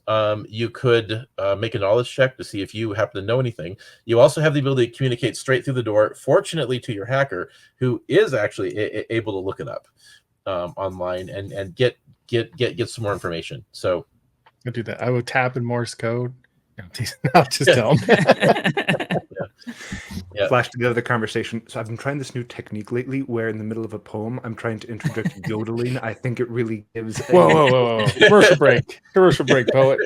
You could make a knowledge check to see if you happen to know anything. You also have the ability to communicate straight through the door, fortunately to your hacker, who is actually able to look it up online and get some more information. So I'll do that. I will tap in Morse code. I'll just tell them. Yeah. Flash together the conversation. So I've been trying this new technique lately where in the middle of a poem, I'm trying to interject yodeling. I think it really gives... Whoa. Commercial break, poet.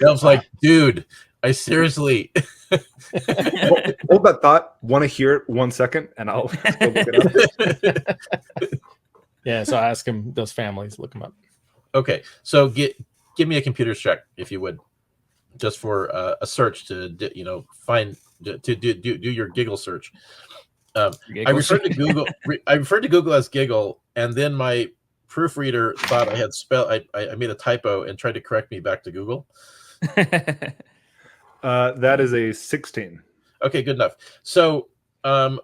Elf's like, dude, I seriously... Hold that thought. Want to hear it 1 second, and I'll go look it up. Yeah, so I ask him those families, look them up. Okay, so give me a computer check, if you would, just for a search to find to do your giggle search. I referred to Google. I referred to Google as giggle, and then my proofreader thought I had I made a typo and tried to correct me back to Google. That is a 16. Okay, good enough. So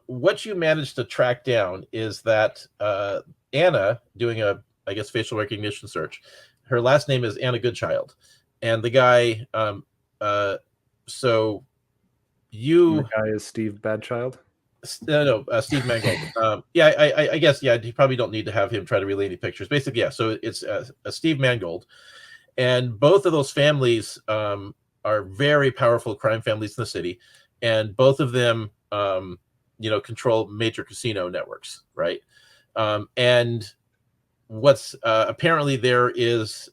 what you managed to track down is that Anna, doing a facial recognition search, her last name is Anna Goodchild, and the guy so you... The guy is Steve Badchild. No, Steve Mangold. I guess you probably don't need to have him try to relay any pictures. Basically, yeah. So it's a Steve Mangold, and both of those families are very powerful crime families in the city, and both of them control major casino networks, right? And what's apparently there is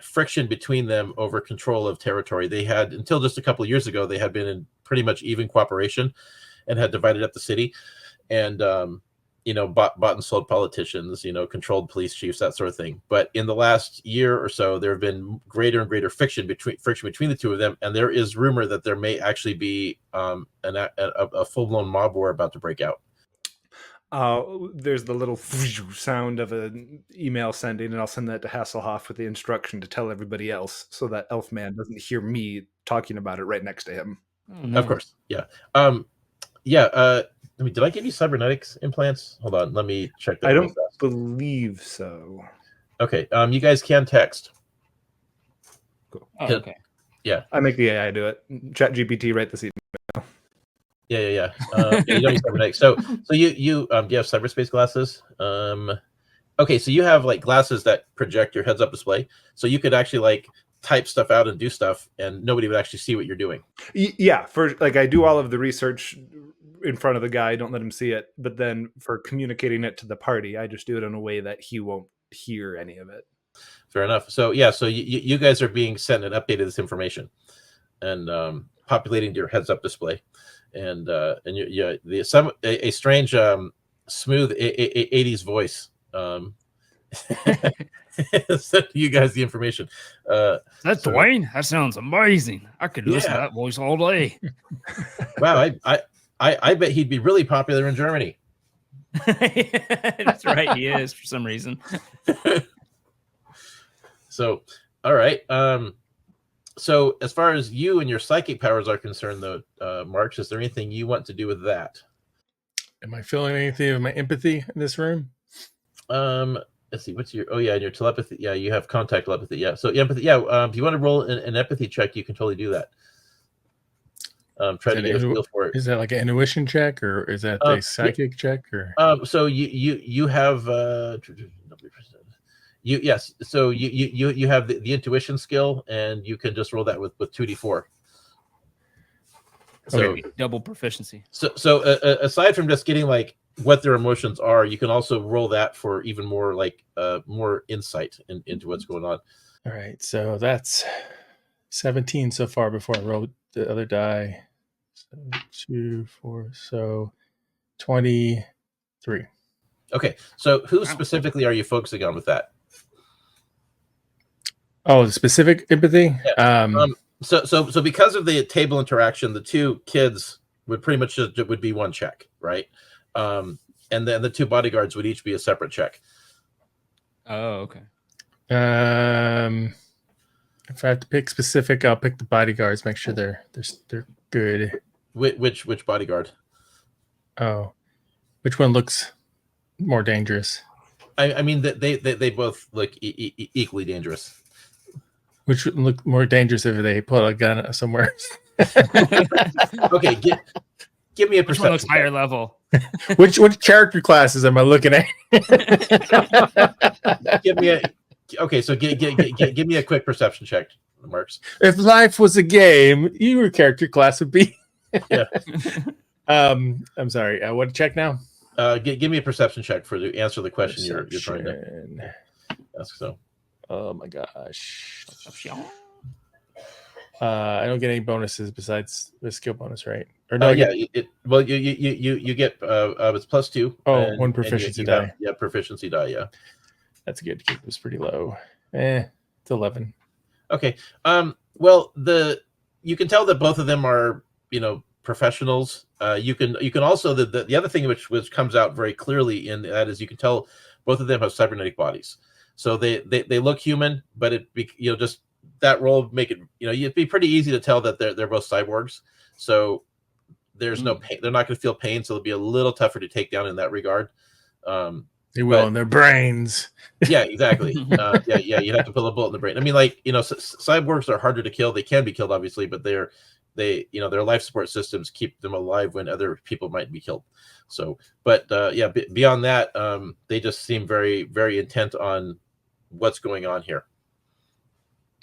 friction between them over control of territory. They had, until just a couple of years ago, they had been in pretty much even cooperation and had divided up the city, and bought and sold politicians, controlled police chiefs, that sort of thing. But in the last year or so, there have been greater and greater friction between the two of them, and there is rumor that there may actually be a full-blown mob war about to break out. There's the little sound of an email sending, and I'll send that to Hasselhoff with the instruction to tell everybody else, so that Elfman doesn't hear me talking about it right next to him. Oh, no. Of course, yeah. Did I give you cybernetics implants? Hold on, let me check that. I don't believe so. Okay, you guys can text. Cool. Oh, okay. Yeah, I make the AI do it. ChatGPT, write this email. Yeah. You don't need cybernetics. So you have cyberspace glasses. Okay, so you have like glasses that project your heads-up display, so you could actually like type stuff out and do stuff, and nobody would actually see what you're doing. Yeah, for like I do all of the research in front of the guy, don't let him see it, but then for communicating it to the party, I just do it in a way that he won't hear any of it. Fair enough. So yeah, so you guys are being sent and updated this information, and populating to your heads-up display, and a strange smooth 80s voice sent you guys the information. That's Dwayne. That sounds amazing. I could listen to that voice all day. Wow, I bet he'd be really popular in Germany. That's right, he is for some reason. So, all right. So as far as you and your psychic powers are concerned, though, Marks, is there anything you want to do with that? Am I feeling anything of my empathy in this room? Let's see. What's your? Oh yeah, your telepathy. Yeah, you have contact telepathy. Yeah. So empathy. Yeah. If you want to roll an empathy check, you can totally do that. Try to get a feel for it. Is that like an intuition check, or is that a psychic check, or? So you have yes. So you have the intuition skill, and you can just roll that with 2d4. So Okay. Double proficiency. So aside from just getting like what their emotions are, you can also roll that for even more like more insight into what's going on. All right, so that's 17 so far before I rolled the other die. So 2, 4, so 23. Okay, so who specifically are you focusing on with that? Oh, the specific empathy. Yeah. So because of the table interaction, the two kids would pretty much just would be one check, right? And then the two bodyguards would each be a separate check. Oh, okay. If I have to pick specific, I'll pick the bodyguards. Make sure they're good. Which bodyguard? Oh, which one looks more dangerous? I mean they both look equally dangerous. Which would look more dangerous if they put a gun somewhere? Okay, give me a perception. Which one looks higher level? Which character classes am I looking at? Give me give me a quick perception check, Marks. If life was a game, your character class would be. Yeah. I'm sorry. What check now? Give me a perception check for the answer to the question you're trying to ask. So. Oh my gosh. I don't get any bonuses besides the skill bonus, right? Or no? Yeah. You get it's +2. Oh, one proficiency die. Proficiency die. Yeah. That's good. It was pretty low. It's 11. Okay. Well, you can tell that both of them are professionals. You can also the other thing which comes out very clearly in that is you can tell both of them have cybernetic bodies. So they look human, but just that role make it it'd be pretty easy to tell that they're both cyborgs. So there's no pain. They're not going to feel pain, so it'll be a little tougher to take down in that regard. They will in their brains. Yeah, exactly. Yeah. You have to put a bullet in the brain. I mean, like cyborgs are harder to kill. They can be killed, obviously, but their life support systems keep them alive when other people might be killed. So, but beyond that, they just seem very, very intent on what's going on here.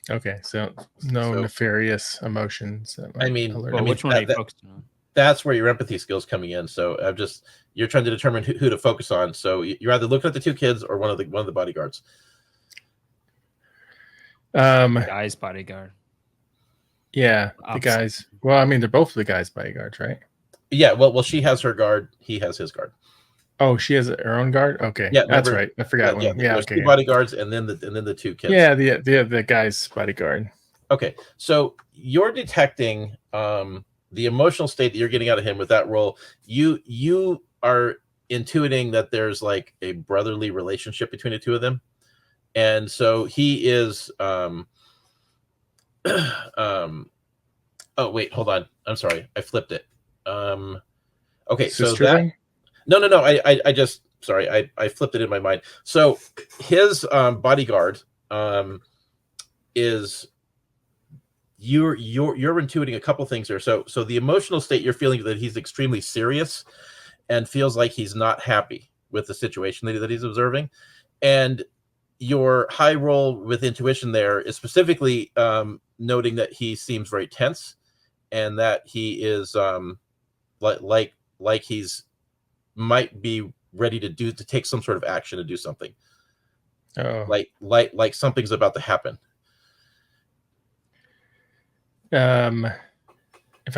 Okay, so nefarious emotions. Which one are you focusing on? That's where your empathy skills coming in. So you're trying to determine who to focus on. So you're either looking at the two kids or one of the bodyguards. Guy's bodyguard. Yeah, the guys. Well, I mean, they're both the guy's bodyguards, right? Yeah. Well, she has her guard. He has his guard. Oh, she has her own guard. Okay, yeah, that's right. I forgot one. Yeah, okay. 2 bodyguards, and then the two kids. Yeah, the guy's bodyguard. Okay, so you're detecting the emotional state that you're getting out of him with that role. You are intuiting that there's like a brotherly relationship between the two of them, and so he is. Oh wait, hold on. I'm sorry, I flipped it. Okay, so that. No. I just sorry. I flipped it in my mind. So his bodyguard is you're intuiting a couple things there. So the emotional state you're feeling that he's extremely serious and feels like he's not happy with the situation that he's observing, and your high roll with intuition there is specifically noting that he seems very tense and that he is like he's might be ready to take some sort of action to do something. Oh, like something's about to happen. If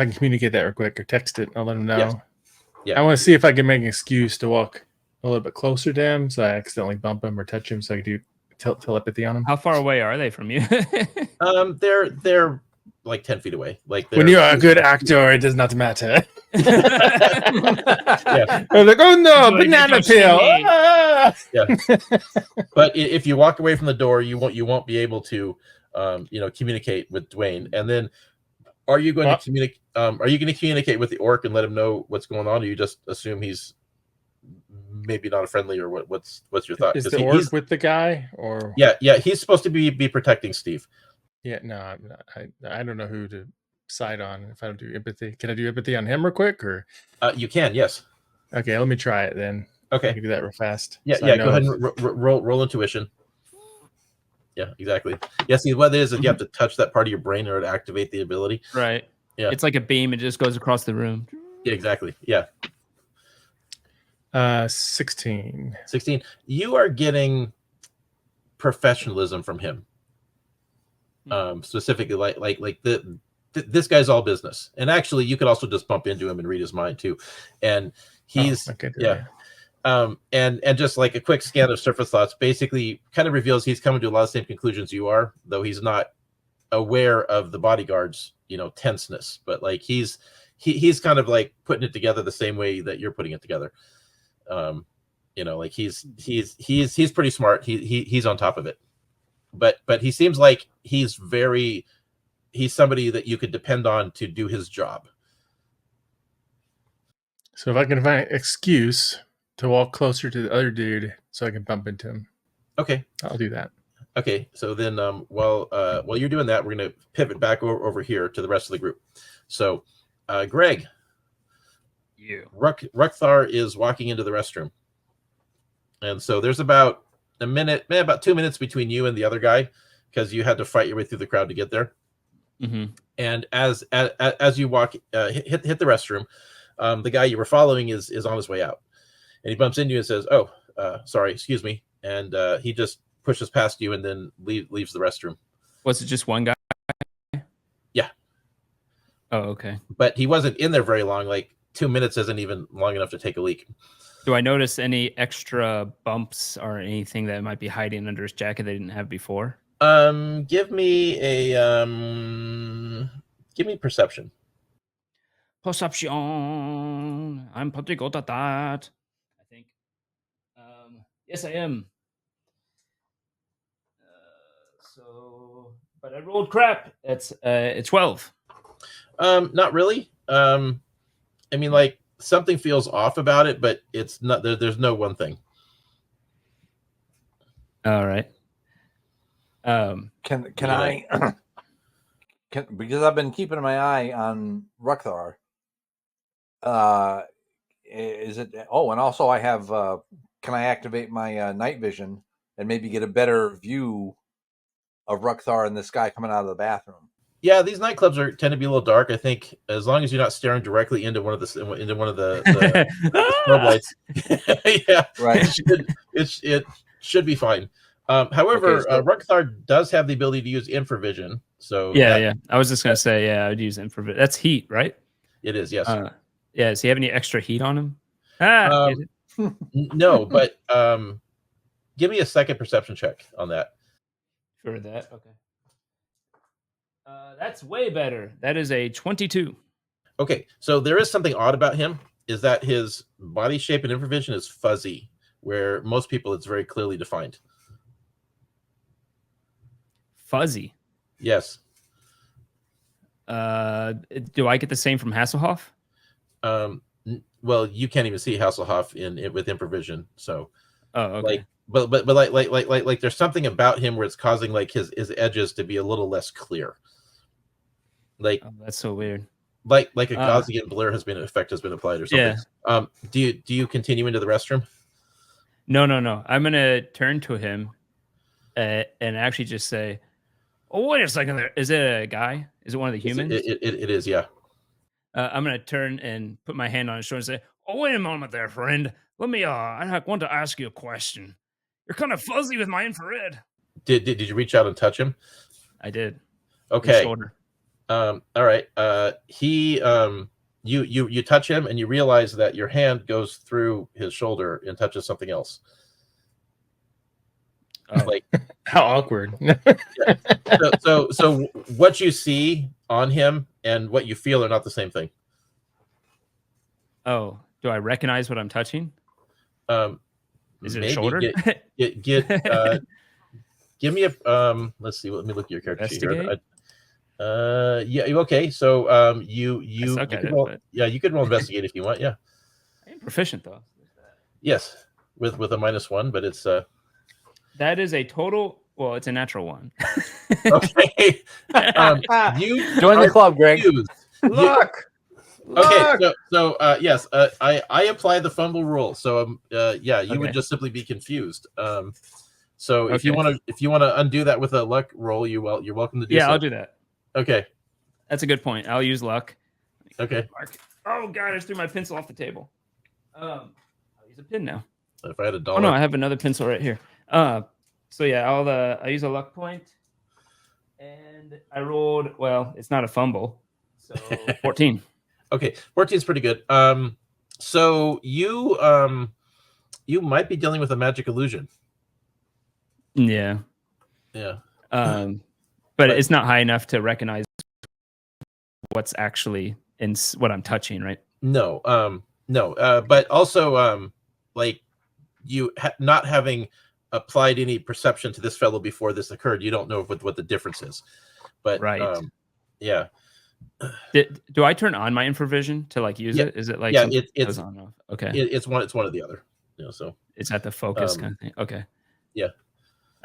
I can communicate that real quick or text it, I'll let him know. Yes. Yeah. I want to see if I can make an excuse to walk a little bit closer to him, so I accidentally bump him or touch him, so I can do telepathy on him. How far away are they from you? They're like 10 feet away. Like when you're a good actor, it does not matter. Yeah. They're like, oh no, banana peel. Ah! Yeah. But if you walk away from the door, you won't be able to communicate with Dwayne. And then are you going to communicate with the orc and let him know what's going on, or you just assume he's maybe not a friendly, or what's your thought? Is 'Cause the orc with the guy, or yeah, he's supposed to be protecting Steve. yeah? No, I'm not. I don't know who to side on if I don't do empathy. Can I do empathy on him real quick, or You can, yes. okay? Let me try it then. I Okay. can do that real fast. Yeah, So yeah. I Go ahead know- and roll intuition. Yeah, exactly. Yeah, see, what it is you have to touch that part of your brain in order to activate the ability. Right. Yeah. It's like a beam. It just goes across the room. Yeah, exactly. Yeah. 16. 16. You are getting professionalism from him. Specifically, like this guy's all business, and actually, you could also just bump into him and read his mind too, and he's and just like a quick scan of surface thoughts, basically, kind of reveals he's coming to a lot of the same conclusions you are, though he's not aware of the bodyguard's tenseness, but like he's kind of like putting it together the same way that you're putting it together. Like he's pretty smart. He's on top of it. But he seems like he's somebody that you could depend on to do his job. So if I can find an excuse to walk closer to the other dude so I can bump into him, okay, I'll do that. Okay, so then while you're doing that, we're going to pivot back over here to the rest of the group. So Greg, Ruckthar is walking into the restroom, and so there's about about 2 minutes between you and the other guy, because you had to fight your way through the crowd to get there. Mm-hmm. And as you walk, hit the restroom, the guy you were following is on his way out, and he bumps into you and says, "Oh, sorry, excuse me," and he just pushes past you and then leaves the restroom. Was it just one guy? Yeah. Oh, okay. But he wasn't in there very long. Like 2 minutes isn't even long enough to take a leak. Do I notice any extra bumps or anything that might be hiding under his jacket they didn't have before? Give me perception. Perception. I'm pretty good at that, I think. Yes, I am. But I rolled crap. It's 12. Not really. I mean, like, something feels off about it, but it's not. There's no one thing. All right. Can I? Because I've been keeping my eye on Ruckthar. Is it? Oh, and also I have. Can I activate my night vision and maybe get a better view of Ruckthar and this guy coming out of the bathroom? Yeah, these nightclubs tend to be a little dark. I think as long as you're not staring directly into one of the strobe lights, yeah, right. It should be fine. However, Ruckthar does have the ability to use infravision. So yeah. I was just gonna say, I would use infravision. That's heat, right? It is, yes. Yeah. Does he have any extra heat on him? No, but give me a second perception check on that. For that, okay. That's way better. That is a 22. Okay, so there is something odd about him, is that his body shape and infravision is fuzzy, where most people it's very clearly defined. Fuzzy? Yes. Do I get the same from Hasselhoff? Well, you can't even see Hasselhoff with infravision, so. Oh, okay. But like there's something about him where it's causing like his edges to be a little less clear. Like that's so weird. Like a Gaussian blur has been applied or something. Yeah. Do you continue into the restroom? No. I'm gonna turn to him and actually just say, "Oh, wait a second there. Is it a guy? Is it one of the humans?" It is, yeah. I'm gonna turn and put my hand on his shoulder and say, "Oh, wait a moment there, friend. Let me I want to ask you a question. You're kind of fuzzy with my infrared." Did you reach out and touch him? I did. Okay. Shoulder. All right. You touch him and you realize that your hand goes through his shoulder and touches something else. Like how awkward. Yeah. So what you see on him and what you feel are not the same thing. Oh, do I recognize what I'm touching? Is it a shoulder? Give me a let's see. Let me look at your character sheet here. Yeah. Okay. So you could roll investigate if you want. Yeah. I am proficient though. Yes. with a -1, but it's That is a total. Well, it's a natural one. okay. You Join the are club, Greg. confused. Look. Okay, Look. so yes, I apply the fumble rule. So yeah, you would Okay. just simply be confused. So if you Okay. want to undo that with a luck roll, you're welcome to do so. Yeah, I'll do that. Okay. That's a good point. I'll use luck. Okay. Mark. Oh god, I just threw my pencil off the table. I'll use a pen now. If I had a dollar. Oh no, I have another pencil right here. So yeah, I'll use a luck point, and I rolled. Well, it's not a fumble, so 14. Okay, 14 is pretty good. So you might be dealing with a magic illusion. Yeah. Yeah. But it's not high enough to recognize what's actually in what I'm touching, right? No. No. But also, like you not having applied any perception to this fellow before this occurred, you don't know what the difference is. But right. Yeah. Do I turn on my infravision to like use it? Is it like it's goes on off? Okay. It's one or the other. You know, so it's at the focus kind of thing. Okay. Yeah.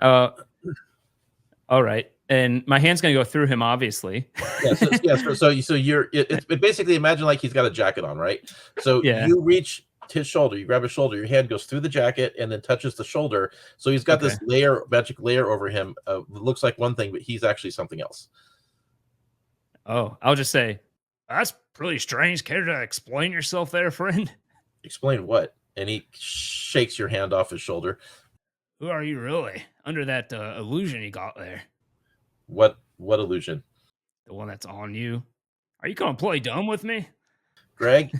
All right. And my hand's gonna go through him, obviously. So you're it basically imagine like he's got a jacket on, right? So yeah. You reach his shoulder, you grab his shoulder, your hand goes through the jacket and then touches the shoulder. So he's got this magic layer over him. Looks like one thing, but he's actually something else. Oh, I'll just say, that's pretty strange. Care to explain yourself there, friend? Explain what? And he shakes your hand off his shoulder. Who are you really? Under that illusion you got there. What illusion? The one that's on you. Are you gonna play dumb with me? Greg,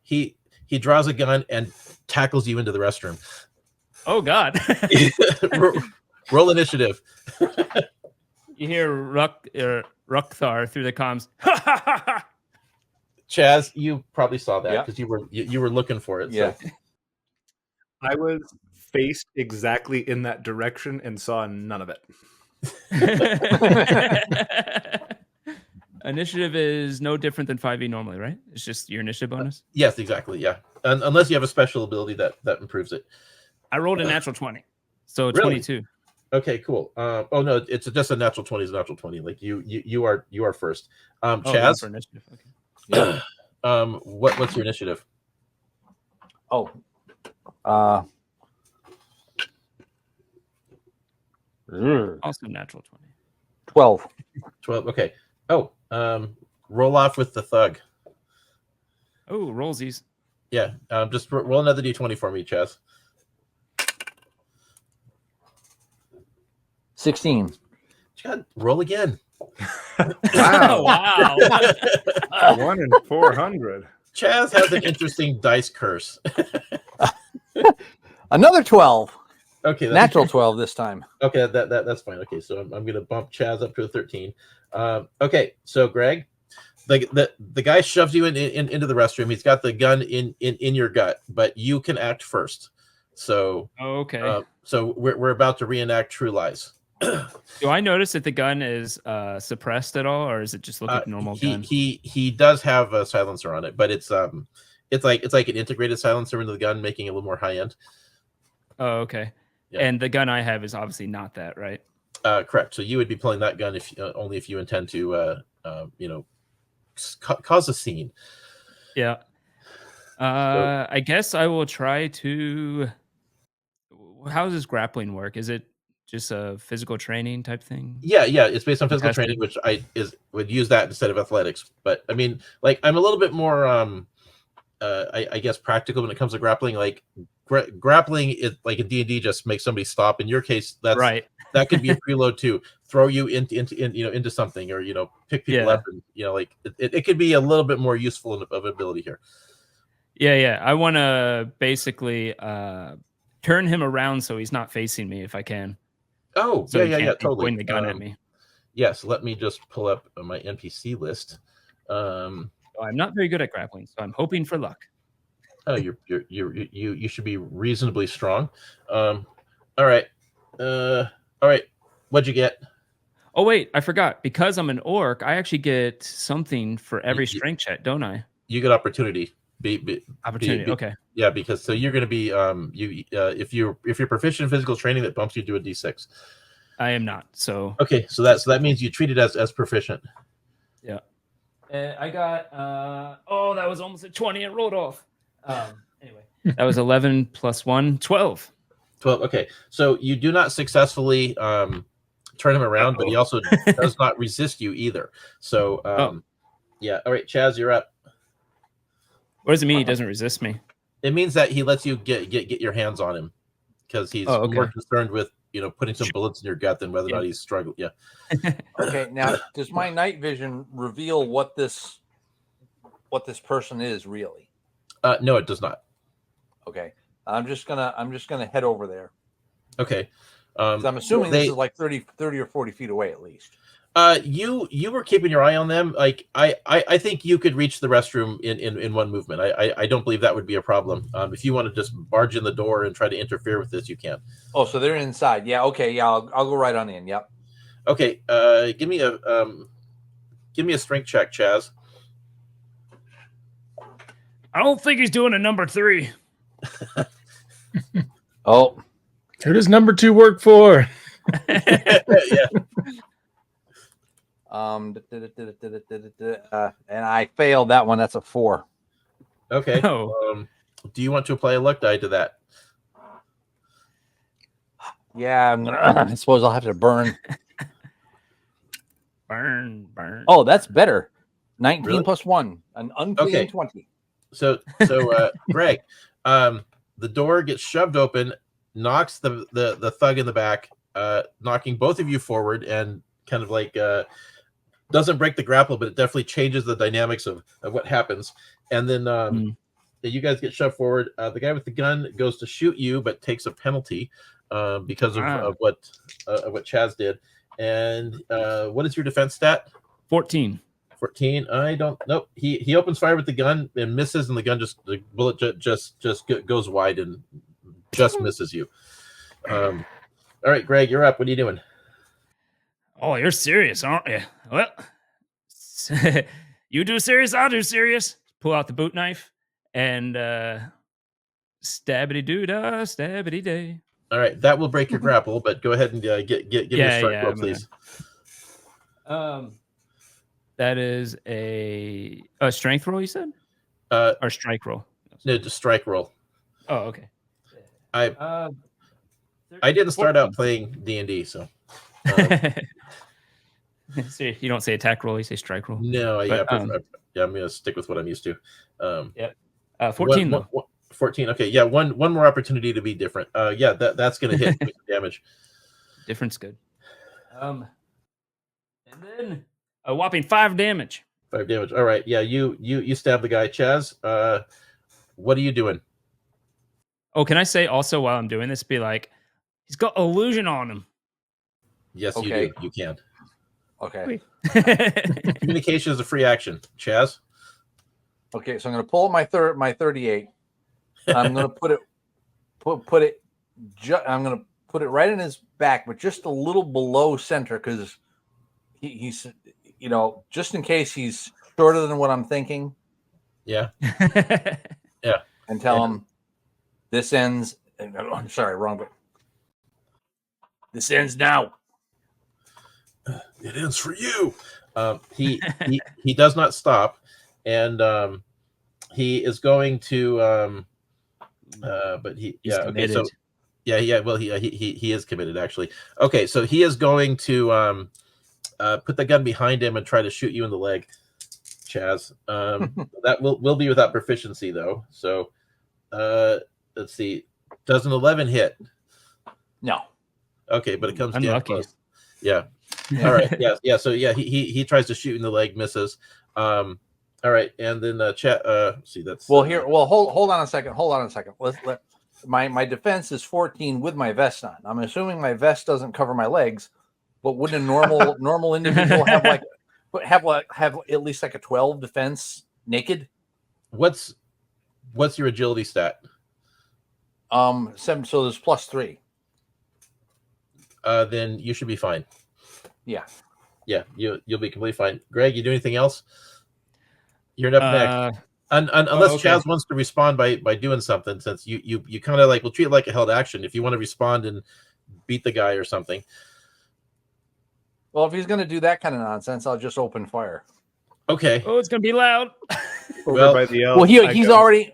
he draws a gun and tackles you into the restroom. Oh God. Roll initiative. You hear Ruckthar through the comms. Chaz, you probably saw that because you were looking for it. Yeah. So. I was faced exactly in that direction and saw none of it. Initiative is no different than 5e normally, right? It's just your initiative bonus. Yes, exactly. Yeah, unless you have a special ability that improves it. I rolled a natural 20, so really? 22. Okay, cool. Oh no, it's just a natural 20 is a natural 20. Like you are first. Chaz. For initiative. Okay. Yeah. What's your initiative? Oh. Also natural 20. 12. 12. Okay. Oh, roll off with the thug. Oh, rollsies. Yeah. Just roll another d20 for me, Chaz. 16. God, roll again. Wow. Wow. 1 in 400. Chaz has an interesting dice curse. Another 12. Okay, natural 12 this time. Okay, that's fine. Okay, so I'm gonna bump Chaz up to a 13. Okay, so Greg, the guy shoves you into the restroom. He's got the gun in your gut, but you can act first. So okay. So we're about to reenact True Lies. Do I notice that the gun is suppressed at all, or is it just look like normal gun? He does have a silencer on it, but it's like an integrated silencer into the gun, making it a little more high end. Oh, okay. Yeah. And the gun I have is obviously not that, right? Correct. So you would be pulling that gun if only if you intend to, cause a scene. Yeah. I guess I will try to. How does this grappling work? Is it just a physical training type thing? Yeah. It's based on physical training, which would use that instead of athletics. But I mean, like I'm a little bit more, I guess, practical when it comes to grappling. Like grappling is like in D&D just makes somebody stop. In your case, that's right. That could be a preload too. Throw you into something, or pick people up, and like it could be a little bit more useful of ability here. Yeah. I want to basically turn him around so he's not facing me if I can. Oh, so yeah, totally. Point the gun at me. Yes, let me just pull up my NPC list. I'm not very good at grappling, so I'm hoping for luck. Oh, you should be reasonably strong. All right. What'd you get? Oh wait, I forgot. Because I'm an orc, I actually get something for every strength check, don't I? You get opportunity. Opportunity. Okay. Yeah, because so you're going to be if you're proficient in physical training, that bumps you to a D6. I am not. So okay, so that means you treat it as proficient. Yeah. I got that was almost a 20 and rolled off. Anyway, that was 11 plus 1, 12. 12. Okay, so you do not successfully turn him around, but he also does not resist you either. So yeah. All right, Chaz, you're up. What does it mean he doesn't resist me? It means that he lets you get your hands on him because he's more concerned with putting some bullets in your gut than whether or not he's struggling. Yeah. Okay. Now, does my night vision reveal what this person is really? No, it does not. Okay. I'm just gonna head over there. Okay. I'm assuming this is like 30 or 40 feet away at least. You were keeping your eye on them. Like I think you could reach the restroom in one movement. I don't believe that would be a problem. If you want to just barge in the door and try to interfere with this, you can. Oh, so they're inside. Yeah. Okay. Yeah. I'll go right on in. Yep. Okay. Give me a strength check, Chaz. I don't think he's doing a number 3. Oh, who does number 2 work for? Yeah. And I failed that one. That's a 4. Okay. Oh. Do you want to apply a luck die to that? Yeah, I suppose I'll have to burn. Burn. Oh, that's better. 19 Really? plus 1, an unclean 20. So Greg, the door gets shoved open, knocks the thug in the back, knocking both of you forward, and kind of like doesn't break the grapple, but it definitely changes the dynamics of what happens. And then you guys get shoved forward. The guy with the gun goes to shoot you, but takes a penalty because of what Chaz did. And what is your defense stat? 14. 14. I don't know. He opens fire with the gun and misses, and the bullet just goes wide and just misses you. All right, Greg, you're up. What are you doing? Oh, you're serious, aren't you? Well, you do serious, I'll do serious. Pull out the boot knife and stabbity doo dah, stabbity day. All right, that will break your grapple, but go ahead and give me a strike roll, please. That is a strength roll, you said? Or strike roll? No, just strike roll. Oh, okay. I didn't start out playing D&D, so. See, you don't say attack roll, you say strike roll. No, I'm going to stick with what I'm used to. 14 though. 14. Okay, yeah, one more opportunity to be different. Yeah, that's going to hit with damage. Different's good. And then a whopping 5 damage. 5 damage. All right. Yeah, you stab the guy, Chaz. What are you doing? Oh, can I say also while I'm doing this, be like, he's got illusion on him. Yes, Okay. you do. You can. Okay. Communication is a free action. Chaz? Okay, so I'm going to pull my 38. I'm going to put it I'm going to put it right in his back, but just a little below center because he's just in case he's shorter than what I'm thinking. Yeah. Yeah. And tell him this ends. I'm sorry, wrong, but this ends now. It ends for you. He does not stop, and he is going to. But he's committed. Okay. So yeah. Well, he is committed actually. Okay, so he is going to put the gun behind him and try to shoot you in the leg, Chaz. That will be without proficiency though. So let's see. Does an 11 hit? No. Okay, but it comes Unlucky. close. Yeah. All right. Yeah. So yeah, he tries to shoot in the leg, misses. All right, and then chat. See, that's well here. Well, hold on a second. My defense is 14 with my vest on. I'm assuming my vest doesn't cover my legs, but wouldn't a normal individual have at least like a 12 defense naked? What's your agility stat? 7. So there's +3. Then you should be fine. Yeah. Yeah, you'll be completely fine. Greg, you do anything else? You're up next. Unless okay. Chaz wants to respond by doing something, since you kind of like will treat it like a held action. If you want to respond and beat the guy or something. Well, if he's going to do that kind of nonsense, I'll just open fire. Okay. Oh, it's gonna be loud. Over by the elf. Well, he's already.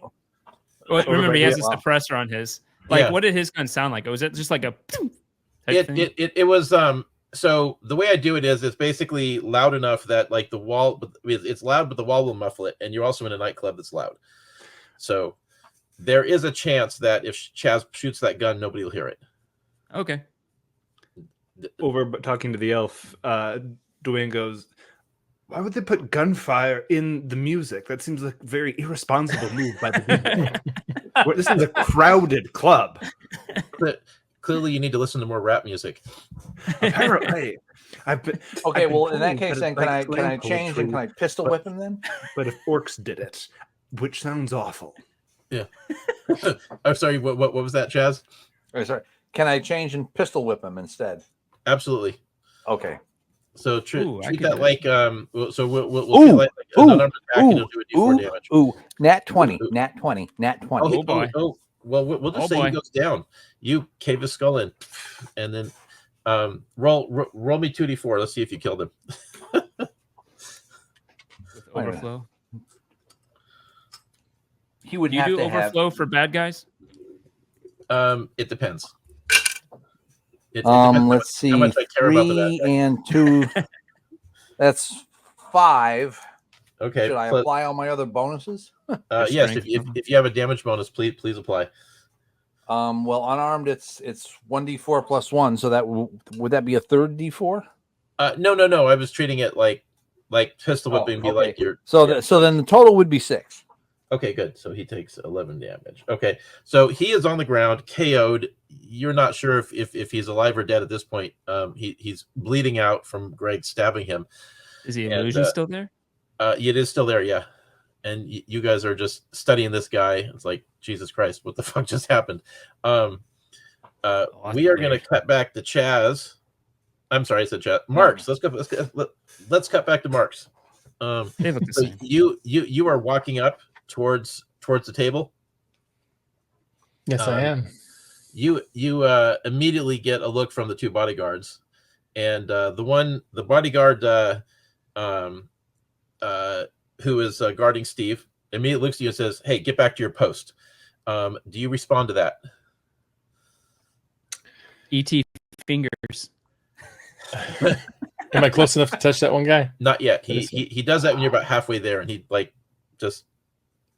Well, remember, he has a Wow. suppressor on his. Like, Yeah. what did his gun sound like? Was it just like a type thing? It was so the way I do it is it's basically loud enough that like the wall, it's loud, but the wall will muffle it, and you're also in a nightclub that's loud. So there is a chance that if Chaz shoots that gun, nobody will hear it. Okay. Talking to the elf, Dwayne goes, "Why would they put gunfire in the music? That seems like a very irresponsible move by the people. This is a crowded club." Clearly, you need to listen to more rap music. Apparently, Okay, well, in that case, then can I change and can I pistol whip him then? But if orcs did it, which sounds awful. Yeah. I'm sorry. What was that, Chaz? Oh, sorry. Can I change and pistol whip him instead? Absolutely. Okay. So Ooh, I treat could that do like so we'll treat like an unarmed attack and it'll do a D4 damage. Nat 20, nat 20, nat 20. Oh, boy. Well, we'll just Oh, say boy. he goes down. You cave his skull in, and then roll me 2d4. Let's see if you killed him. With overflow. He would Do you have do to overflow for bad guys? It depends. It depends let's see. how much I care about the bad 3 guy. and 2. That's 5. Okay. Should I so, apply all my other bonuses? yes, strength. if you have a damage bonus, please apply. Well, unarmed, it's 1d4 plus 1. So that would that be a third d4? No. I was treating it like pistol whipping. Be okay. like your. So so then the total would be 6. Okay, good. So he takes 11 damage. Okay, so he is on the ground, KO'd. You're not sure if he's alive or dead at this point. He's bleeding out from Greg stabbing him. Is the illusion still there? It is still there, yeah. And you guys are just studying this guy. It's like, Jesus Christ, what the fuck just happened? We are going to cut back to Chaz. I'm sorry, I said Chaz. Marks. Let's cut back to Marks. They look the So same. you are walking up towards the table. Yes, I am. You immediately get a look from the two bodyguards, and the bodyguard who is guarding Steve immediately looks at you and says, "Hey, get back to your post." Do you respond to that? ET fingers. Am I close enough to touch that one guy? Not yet. He does that when you're about halfway there, and he like just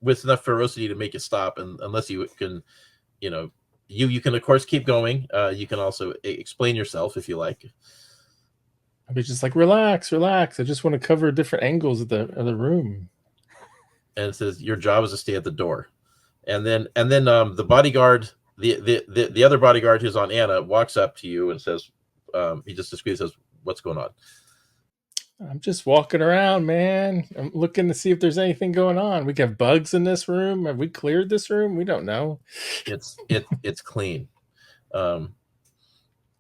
with enough ferocity to make you stop. And unless you can, you can of course keep going. You can also explain yourself if you like. I'd be just like, relax. I just want to cover different angles of the room. And it says your job is to stay at the door. And then the bodyguard, the other bodyguard who's on Anna, walks up to you and says, he just discreetly says, "What's going on?" I'm just walking around, man. I'm looking to see if there's anything going on. We have bugs in this room. Have we cleared this room? We don't know. It's clean. And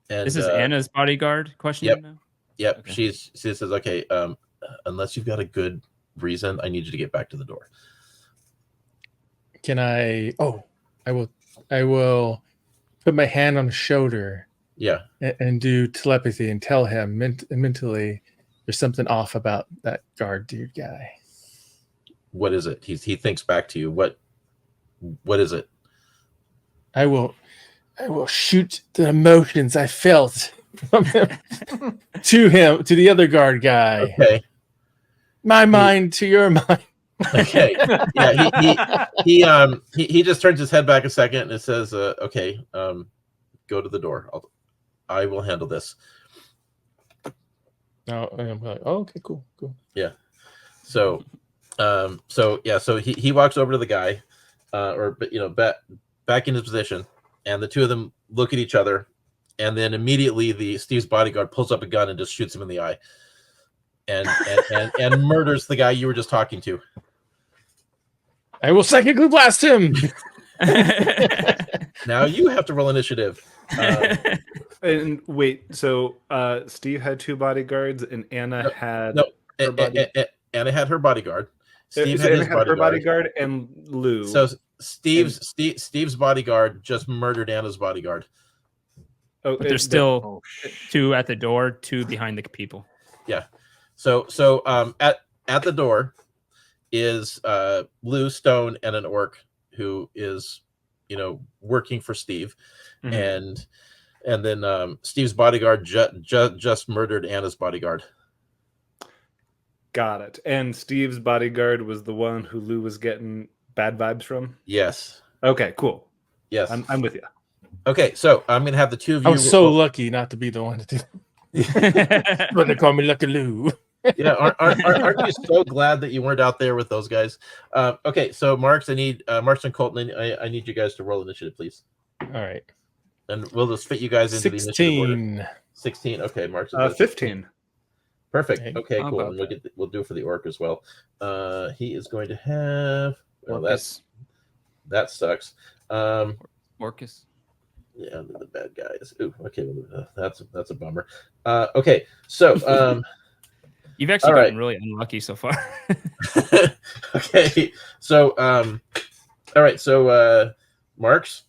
This is Anna's bodyguard questioning Yep. him now? Yep. Okay. She says, "Okay, unless you've got a good reason, I need you to get back to the door." Can I? Oh, I will put my hand on his shoulder. Yeah. And do telepathy and tell him mentally there's something off about that guard dude guy. What is it? He thinks back to you. What is it? I will shoot the emotions I felt from him to the other guard guy. Okay. My mind to your mind. Okay. Yeah. He just turns his head back a second and it says, "Okay, go to the door. I will handle this." No, I'm like, oh, okay, cool. Yeah. So he walks over to the guy, back in his position, and the two of them look at each other, and then immediately Steve's bodyguard pulls up a gun and just shoots him in the eye, and murders the guy you were just talking to. I will psychically blast him. Now you have to roll initiative. And wait, so Steve had two bodyguards, and Anna had no. her Anna had her bodyguard, Steve So had Amy his had her bodyguard. bodyguard and Lou. So Steve's bodyguard just murdered Anna's bodyguard. But there's still 2 at the door, 2 behind the people. Yeah. So at the door is Lou, Stone, and an orc who is, working for Steve, and then Steve's bodyguard just murdered Anna's bodyguard. Got it. And Steve's bodyguard was the one who Lou was getting bad vibes from? Yes. Okay, cool. Yes. I'm with you. Okay, so I'm going to have the two of you... I was so lucky not to be the one to do it. When they call me Lucky Lou. Yeah, aren't you so glad that you weren't out there with those guys? Okay, so Marks and Colton, I need you guys to roll initiative, please. All right. And we'll just fit you guys into 16. the initiative order. 16. Okay, Marks. 15. Perfect. Okay, cool. And we'll do it for the orc as well. He is going to have... Well, that sucks. Orcus. Yeah, the bad guys. Ooh, okay, that's a bummer. Okay, so you've actually gotten really unlucky so far. Okay, so all right, so Marks,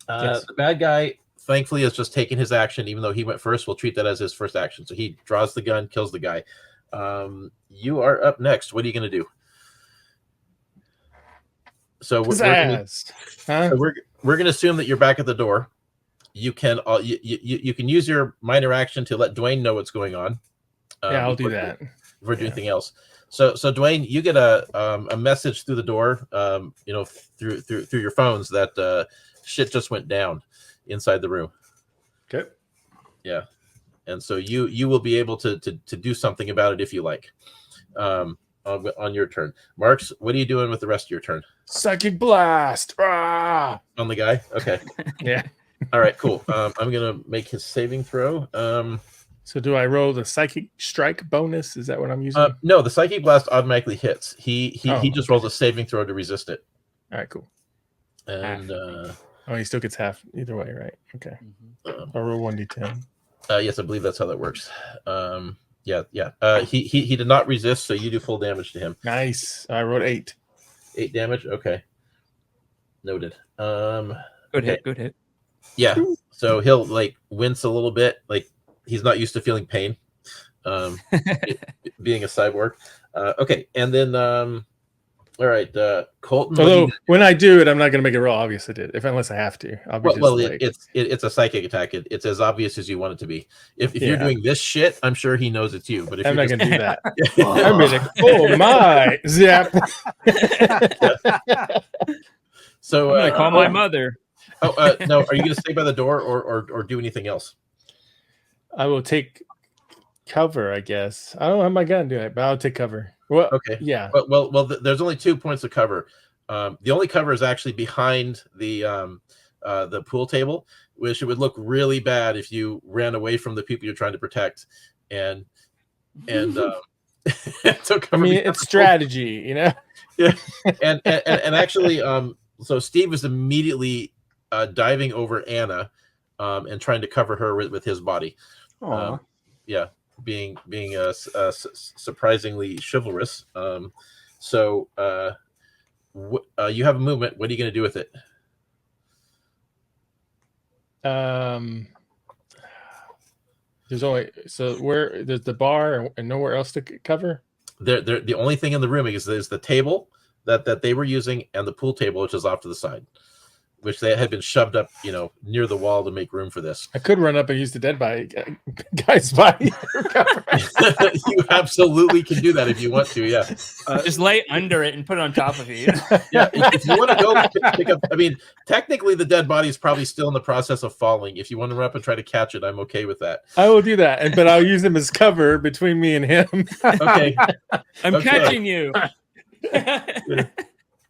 yes. The bad guy thankfully has just taken his action, even though he went first. We'll treat that as his first action. So he draws the gun, kills the guy. You are up next. What are you going to do? So we're going to assume that you're back at the door. You can you can use your minor action to let Dwayne know what's going on. Yeah, I'll do that. Before doing anything else. So Dwayne, you get a message through the door, through your phones that shit just went down inside the room. Okay. Yeah, and so you will be able to do something about it if you like. On your turn, Marks, what are you doing with the rest of your turn? Psychic blast. Ah! On the guy. Okay. Yeah. All right. Cool. I'm gonna make his saving throw. So do I roll the psychic strike bonus? Is that what I'm using? No, the psychic blast automatically hits. He just rolls a saving throw to resist it. All right, cool. And he still gets half either way, right? Okay. I'll roll 1d10. Yes, I believe that's how that works. Yeah. He did not resist, so you do full damage to him. Nice. I rolled 8. 8 damage. Okay. Noted. Good hit. Yeah. So he'll wince a little bit, he's not used to feeling pain, being a cyborg. Okay, and then all right, Colton. Although when I do it, I'm not going to make it roll. Obvious I did, unless I have to. I'll be it's a psychic attack. It's as obvious as you want it to be. If you're doing this shit, I'm sure he knows it's you. But if I'm not going to do that, I'm like, oh my, zap. So I'm going to call my mother. No, are you going to stay by the door or do anything else? I will take cover, I guess. I don't have my gun doing it, but I'll take cover. Well, okay. Yeah. Well, there's only 2 points of cover. The only cover is actually behind the pool table, which it would look really bad if you ran away from the people you're trying to protect. And so it's strategy, Yeah. And actually, so Steve is immediately diving over Anna and trying to cover her with his body. Yeah, being surprisingly chivalrous. So you have a movement. What are you going to do with it? There's the bar and nowhere else to cover. The only thing in the room is the table that they were using and the pool table, which is off to the side, which they had been shoved up, near the wall to make room for this. I could run up and use the dead guy's body. You absolutely can do that if you want to. Yeah, just lay under it and put it on top of you. Yeah, if you want to go pick up. I mean, technically, the dead body is probably still in the process of falling. If you want to run up and try to catch it, I'm okay with that. I will do that, but I'll use him as cover between me and him. Okay, I'm catching you. I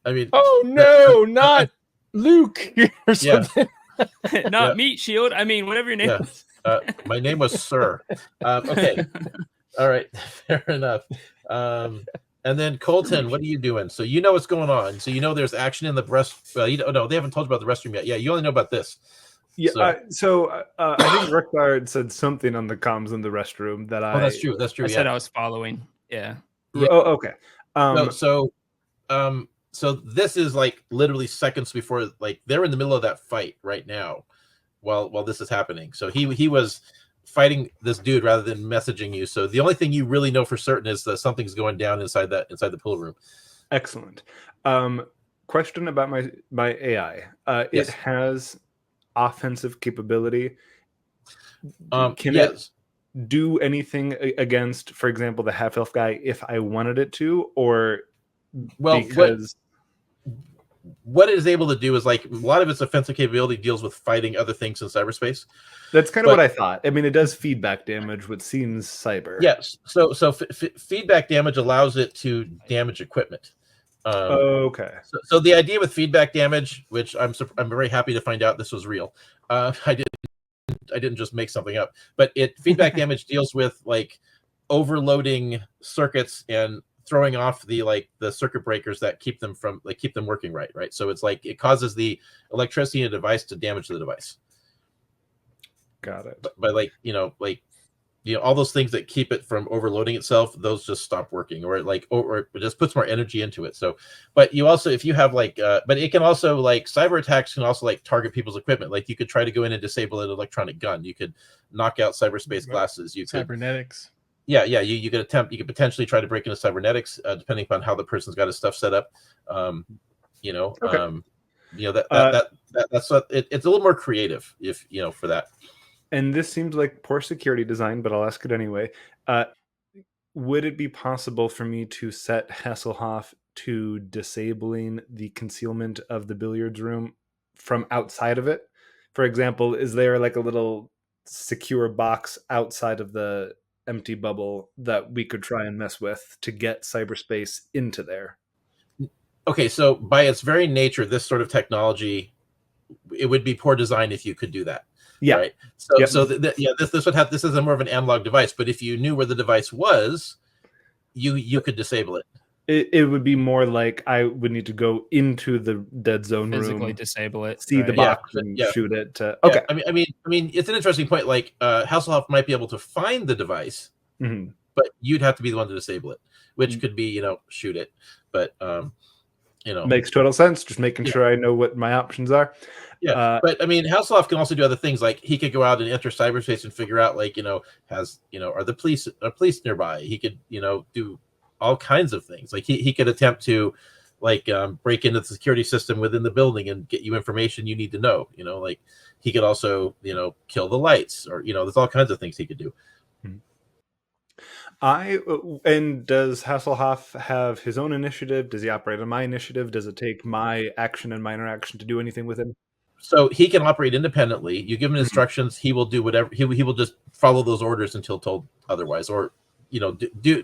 mean, oh no, not Luke or something. Not Meat Shield. I mean, whatever your name is. My name was Sir. Okay. All right. Fair enough. And then Colton, what are you doing? So you know what's going on. So there's action in the breast. No, they haven't told you about the restroom yet. Yeah, you only know about this. Yeah. So I think Rickard said something on the comms in the restroom that that's true. That's true. I said I was following. Yeah. Oh, okay. So this is like literally seconds before, like they're in the middle of that fight right now while this is happening. So he was fighting this dude rather than messaging you. So the only thing you really know for certain is that something's going down inside the pool room. Excellent. Question about my AI. It Yes. has offensive capability. Can Yes. it do anything against, for example, the half elf guy if I wanted it to, or Well, because what it is able to do is, like, a lot of its offensive capability deals with fighting other things in cyberspace. that's kind of what I thought. I mean, it does feedback damage, which seems cyber. Yes. So feedback damage allows it to damage equipment. Okay. So the idea with feedback damage, which I'm very happy to find out this was real. I didn't just make something up, but feedback damage deals with like overloading circuits and throwing off the circuit breakers that keep them working right. So it's like it causes the electricity in a device to damage the device. Got it. But all those things that keep it from overloading itself, those just stop working, or it just puts more energy into it. So, but you also, if you have but it can also, like, cyber attacks can also like target people's equipment. Like you could try to go in and disable an electronic gun. You could knock out cyberspace glasses. You could Cybernetics. you could potentially try to break into cybernetics, depending upon how the person's got his stuff set up. Okay. That's what it's a little more creative for that. And this seems like poor security design, but I'll ask it anyway. Would it be possible for me to set Hasselhoff to disabling the concealment of the billiards room from outside of it? For example, is there like a little secure box outside of the empty bubble that we could try and mess with to get cyberspace into there? Okay, so by its very nature, this sort of technology, it would be poor design if you could do that. Yeah. Right. So this would have, this is a more of an analog device, but if you knew where the device was, you could disable it. It would be more like I would need to go into the dead zone Physically room, disable it, see the right. box, and shoot it. Okay. I mean, it's an interesting point. Like Hasselhoff might be able to find the device, but you'd have to be the one to disable it, which could be shoot it. But makes total sense. Just making sure I know what my options are. Yeah, but I mean, Hasselhoff can also do other things. Like he could go out and enter cyberspace and figure out, like, are the police nearby? He could do all kinds of things. Like he could attempt to break into the security system within the building and get you information you need to know. Like he could also kill the lights, or there's all kinds of things he could do. And does Hasselhoff have his own initiative? Does he operate on my initiative? Does it take my action and minor action to do anything with him? So he can operate independently. You give him instructions, he will do whatever. He will just follow those orders until told otherwise, or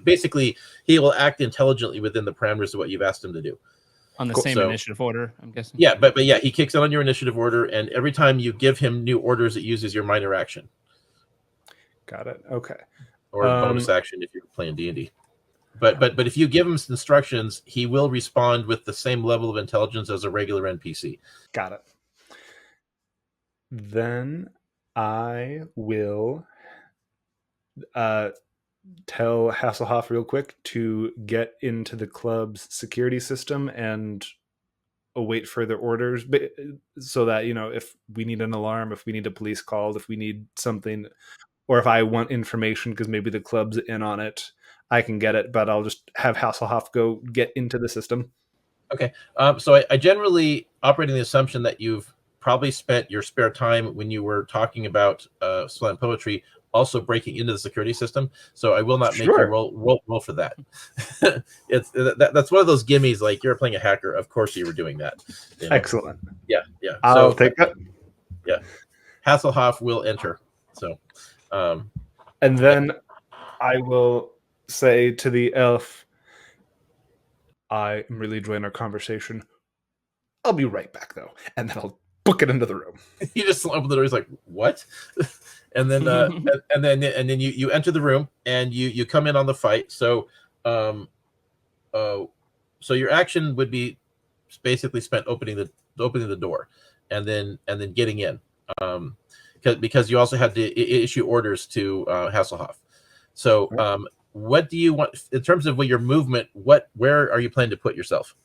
basically he will act intelligently within the parameters of what you've asked him to do. On the same initiative order, I'm guessing. Yeah, but he kicks in on your initiative order, and every time you give him new orders, it uses your minor action. Got it. Okay. Or bonus action if you're playing D&D. But if you give him instructions, he will respond with the same level of intelligence as a regular NPC. Got it. Then I will tell Hasselhoff real quick to get into the club's security system and await further orders, so that if we need an alarm, if we need a police call, if we need something, or if I want information because maybe the club's in on it, I can get it, but I'll just have Hasselhoff go get into the system. Okay. So I generally operate on the assumption that you've probably spent your spare time when you were talking about slam poetry also breaking into the security system. So I will not make you roll for that. That's one of those gimmies, like you're playing a hacker. Of course you were doing that. Excellent. Yeah. I'll take that. Yeah. Hasselhoff will enter. So and then I will say to the elf, I am really enjoying our conversation. I'll be right back though. And then I'll book it into the room. You just open the door. He's like, what? And then and then you enter the room and you come in on the fight. So so your action would be basically spent opening the door and then getting in. Because you also had to issue orders to Hasselhoff. So what do you want in terms of your movement? Where are you planning to put yourself?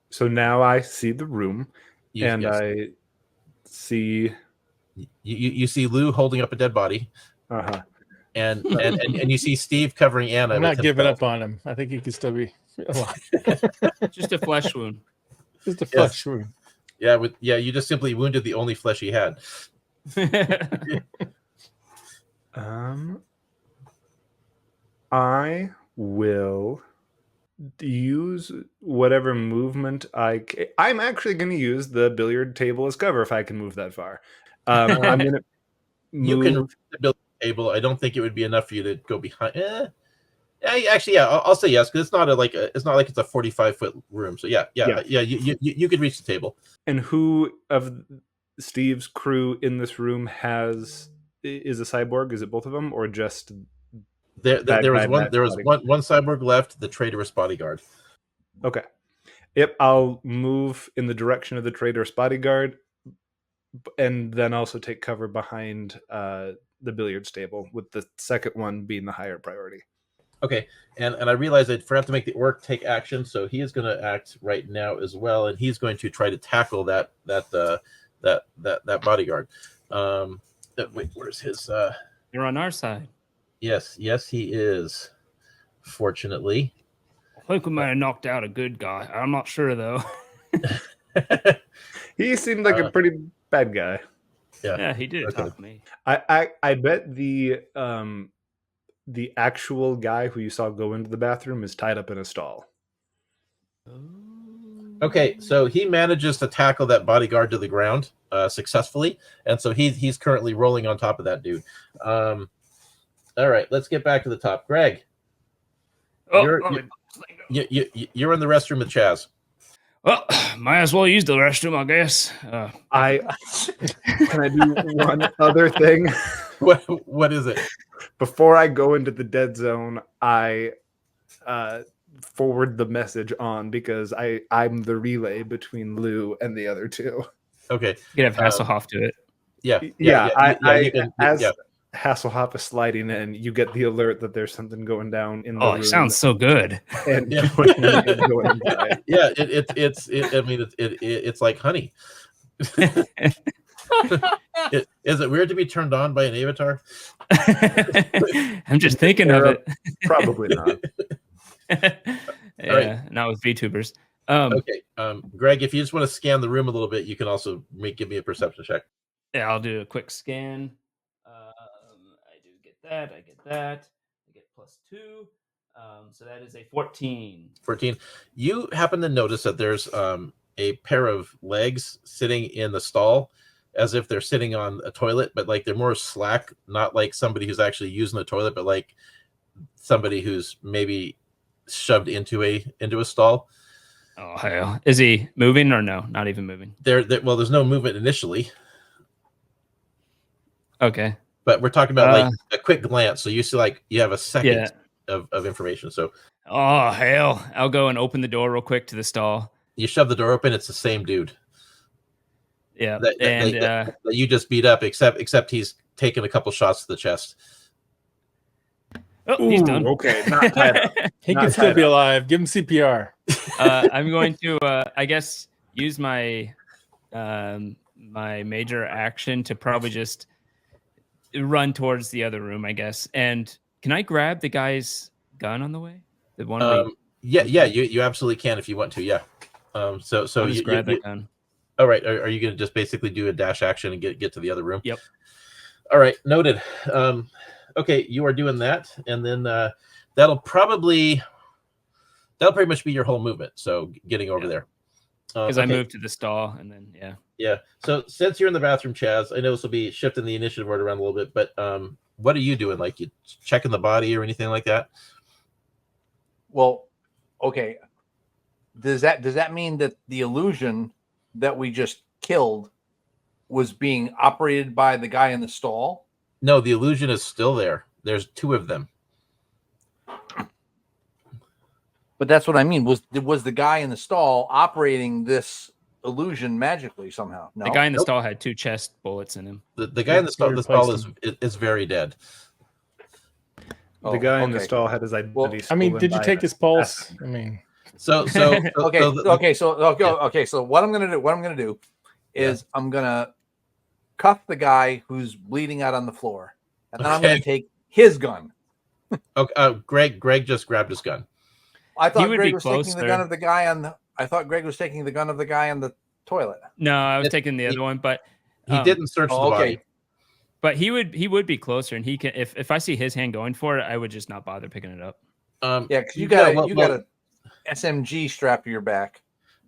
So now I see the room, and Yes. I see you see Lou holding up a dead body, and you see Steve covering Anna. I'm with not giving himself. up on him. I think he can still be alive. Just a flesh wound. Just a flesh wound. Yeah, you just simply wounded the only flesh he had. I will use whatever movement I'm actually going to use the billiard table as cover if I can move that far. I'm going to move. You can move the billiard table. I don't think it would be enough for you to go behind. Actually, yeah, I'll say yes because it's not like it's a 45-foot room. So yeah. You could reach the table. And who of Steve's crew in this room is a cyborg? Is it both of them or just there was one cyborg left, the traitorous bodyguard. Okay. Yep, I'll move in the direction of the traitorous bodyguard and then also take cover behind the billiards table, with the second one being the higher priority. Okay, and I realized I forgot to make the orc take action, so he is going to act right now as well, and he's going to try to tackle that bodyguard. Wait, where's his? You're on our side. Yes, he is. Fortunately, I think we might have knocked out a good guy. I'm not sure though. He seemed like a pretty bad guy. Yeah, he did talk to me. I bet the actual guy who you saw go into the bathroom is tied up in a stall. Okay, so he manages to tackle that bodyguard to the ground successfully, and so he's currently rolling on top of that dude. All right, let's get back to the top. Greg, you're in the restroom with Chaz. Well, might as well use the restroom, I guess. Can I do one other thing? What is it? Before I go into the dead zone, I forward the message on because I'm the relay between Lou and the other two. Okay, you can have Hasselhoff do it. As Hasselhoff is sliding in, you get the alert that there's something going down in the room. Oh, it sounds so good. And it's like honey. Is it weird to be turned on by an avatar? I'm just thinking of it. Probably not. Not with VTubers. Okay, Greg, if you just want to scan the room a little bit, you can also give me a perception check. Yeah, I'll do a quick scan. I do get that. I get that. I get +2. So that is a 14. 14. You happen to notice that there's a pair of legs sitting in the stall as if they're sitting on a toilet, but like they're more slack, not like somebody who's actually using the toilet, but like somebody who's maybe shoved into a stall. Oh, hell. Is he moving or no? Not even moving. Well, there's no movement initially. Okay. But we're talking about like a quick glance. So you see like you have a second of information. So oh, hell. I'll go and open the door real quick to the stall. You shove the door open, it's the same dude. Yeah. That you just beat up, except he's taken a couple shots to the chest. Oh, he's done. Okay, not tied up. He can still be alive. Give him CPR. I'm going to, I guess, use my my major action to probably just run towards the other room, I guess. And can I grab the guy's gun on the way? The one. You absolutely can if you want to. Yeah. So I'll just grab that gun. All right. Are you going to just basically do a dash action and get to the other room? Yep. All right. Noted. Okay, you are doing that, and then that'll pretty much be your whole movement. So getting over there. Because I moved to the stall, and then Yeah. So since you're in the bathroom, Chaz, I know this will be shifting the initiative order around a little bit, but what are you doing? Like you checking the body or anything like that? Well, okay. Does that mean that the illusion that we just killed was being operated by the guy in the stall? No, the illusion is still there. There's two of them. But that's what I mean. Was the guy in the stall operating this illusion magically somehow? No. The guy in the stall had 2 chest bullets in him. The guy in the stall is very dead. The guy in the okay. stall had his identity. I mean, stolen did you by take a his pulse? assassin. I mean, So Okay, so what I'm gonna do is I'm gonna cuff the guy who's bleeding out on the floor, and then I'm gonna take his gun. Okay, Greg just grabbed his gun. I thought would Greg be was taking the gun closer. of the guy on the. I thought Greg was taking the gun of the guy on the toilet. No, I was taking the other one, but He didn't search the body. But he would be closer, and he can. If I see his hand going for it, I would just not bother picking it up. Yeah, because you got a SMG strapped to your back.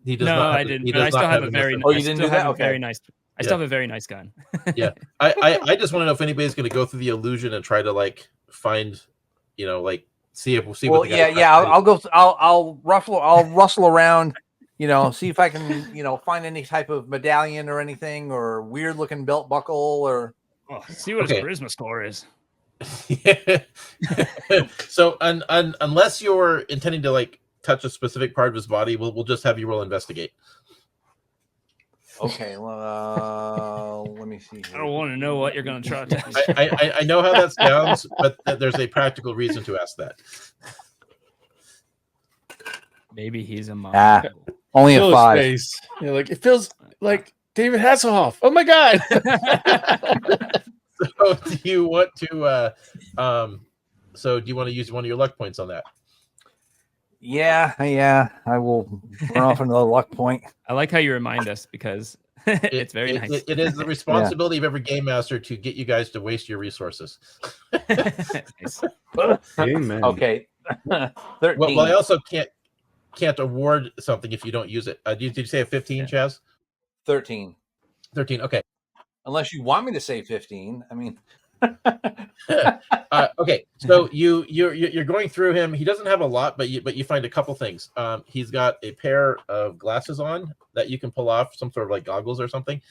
He does No, not. I didn't. But I still have a very. Oh, you didn't do that? Okay. Very nice. I still have a very nice gun. Yeah, I just want to know if anybody's going to go through the illusion and try to like find, like see. Well, what the guy I'll go. I'll rustle around. See if I can, find any type of medallion or anything, or weird looking belt buckle, or see what his charisma score is. Yeah. So unless you're intending to like touch a specific part of his body, we'll just have you roll investigate. Okay, let me see. I don't want to know what you're going to try to touch. I know how that sounds, but there's a practical reason to ask that. Maybe he's a mom. Only a 5. Face. Like it feels like David Hasselhoff. Oh my god. So do you want to use one of your luck points on that? Yeah, I will run off another luck point. I like how you remind us because it's very nice. It is the responsibility of every game master to get you guys to waste your resources. Nice. Amen. Okay. 13. Well, I also can't award something if you don't use it. Did you say a 15, Chaz? 13. 13. Okay. Unless you want me to say 15. I mean, okay. So you're going through him. He doesn't have a lot, but you find a couple things. He's got a pair of glasses on that you can pull off, some sort of like goggles or something,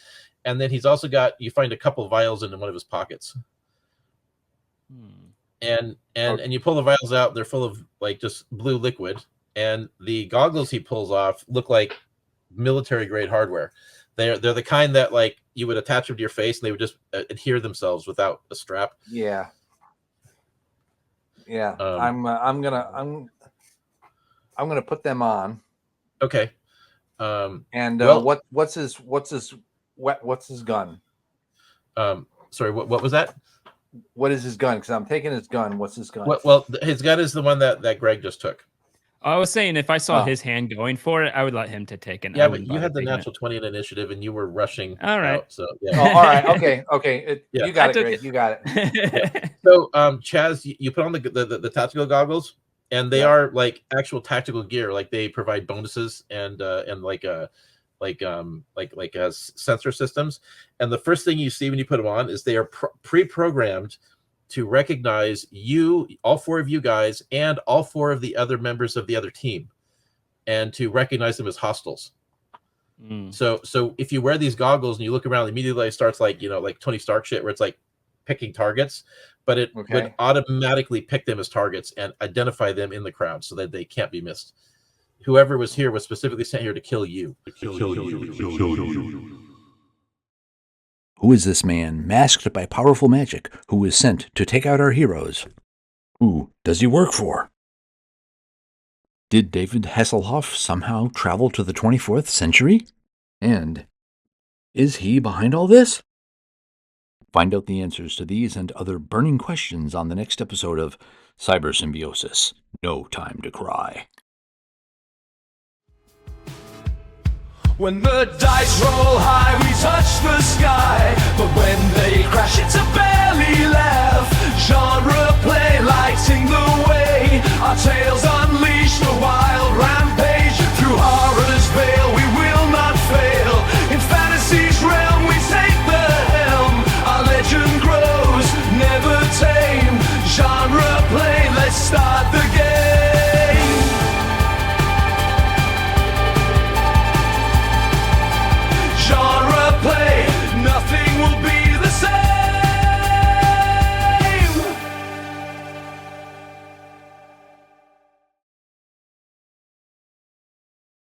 and then he's also you find a couple of vials in one of his pockets. And you pull the vials out. They're full of like just blue liquid. And the goggles he pulls off look like military grade hardware. They're the kind that like you would attach them to your face and they would just adhere themselves without a strap. Yeah. I'm gonna put them on. Okay. What's his gun? Sorry, what was that? What is his gun? Because I'm taking his gun. What's his gun? Well, his gun is the one that Greg just took. I was saying if I saw his hand going for it, I would let him to take it. Yeah, but you had the natural 20 in initiative, and you were rushing. All right. Out, so yeah. All right. Okay. You got it, Greg. You got it. Yeah. So, Chaz, you put on the tactical goggles, and they are like actual tactical gear. Like they provide bonuses and sensor systems. And the first thing you see when you put them on is they are pre-programmed to recognize you, all 4 of you guys, and all 4 of the other members of the other team, and to recognize them as hostiles. So if you wear these goggles and you look around, immediately it starts like Tony Stark shit, where it's like picking targets, but it would automatically pick them as targets and identify them in the crowd so that they can't be missed. Whoever was here was specifically sent here to kill you. Who is this man, masked by powerful magic, who is sent to take out our heroes? Who does he work for? Did David Hasselhoff somehow travel to the 24th century? And is he behind all this? Find out the answers to these and other burning questions on the next episode of Cyber Symbiosis. No Time to Cry. When the dice roll high, we touch the sky. But when they crash, it's a belly laugh. Genre play, lighting the way. Our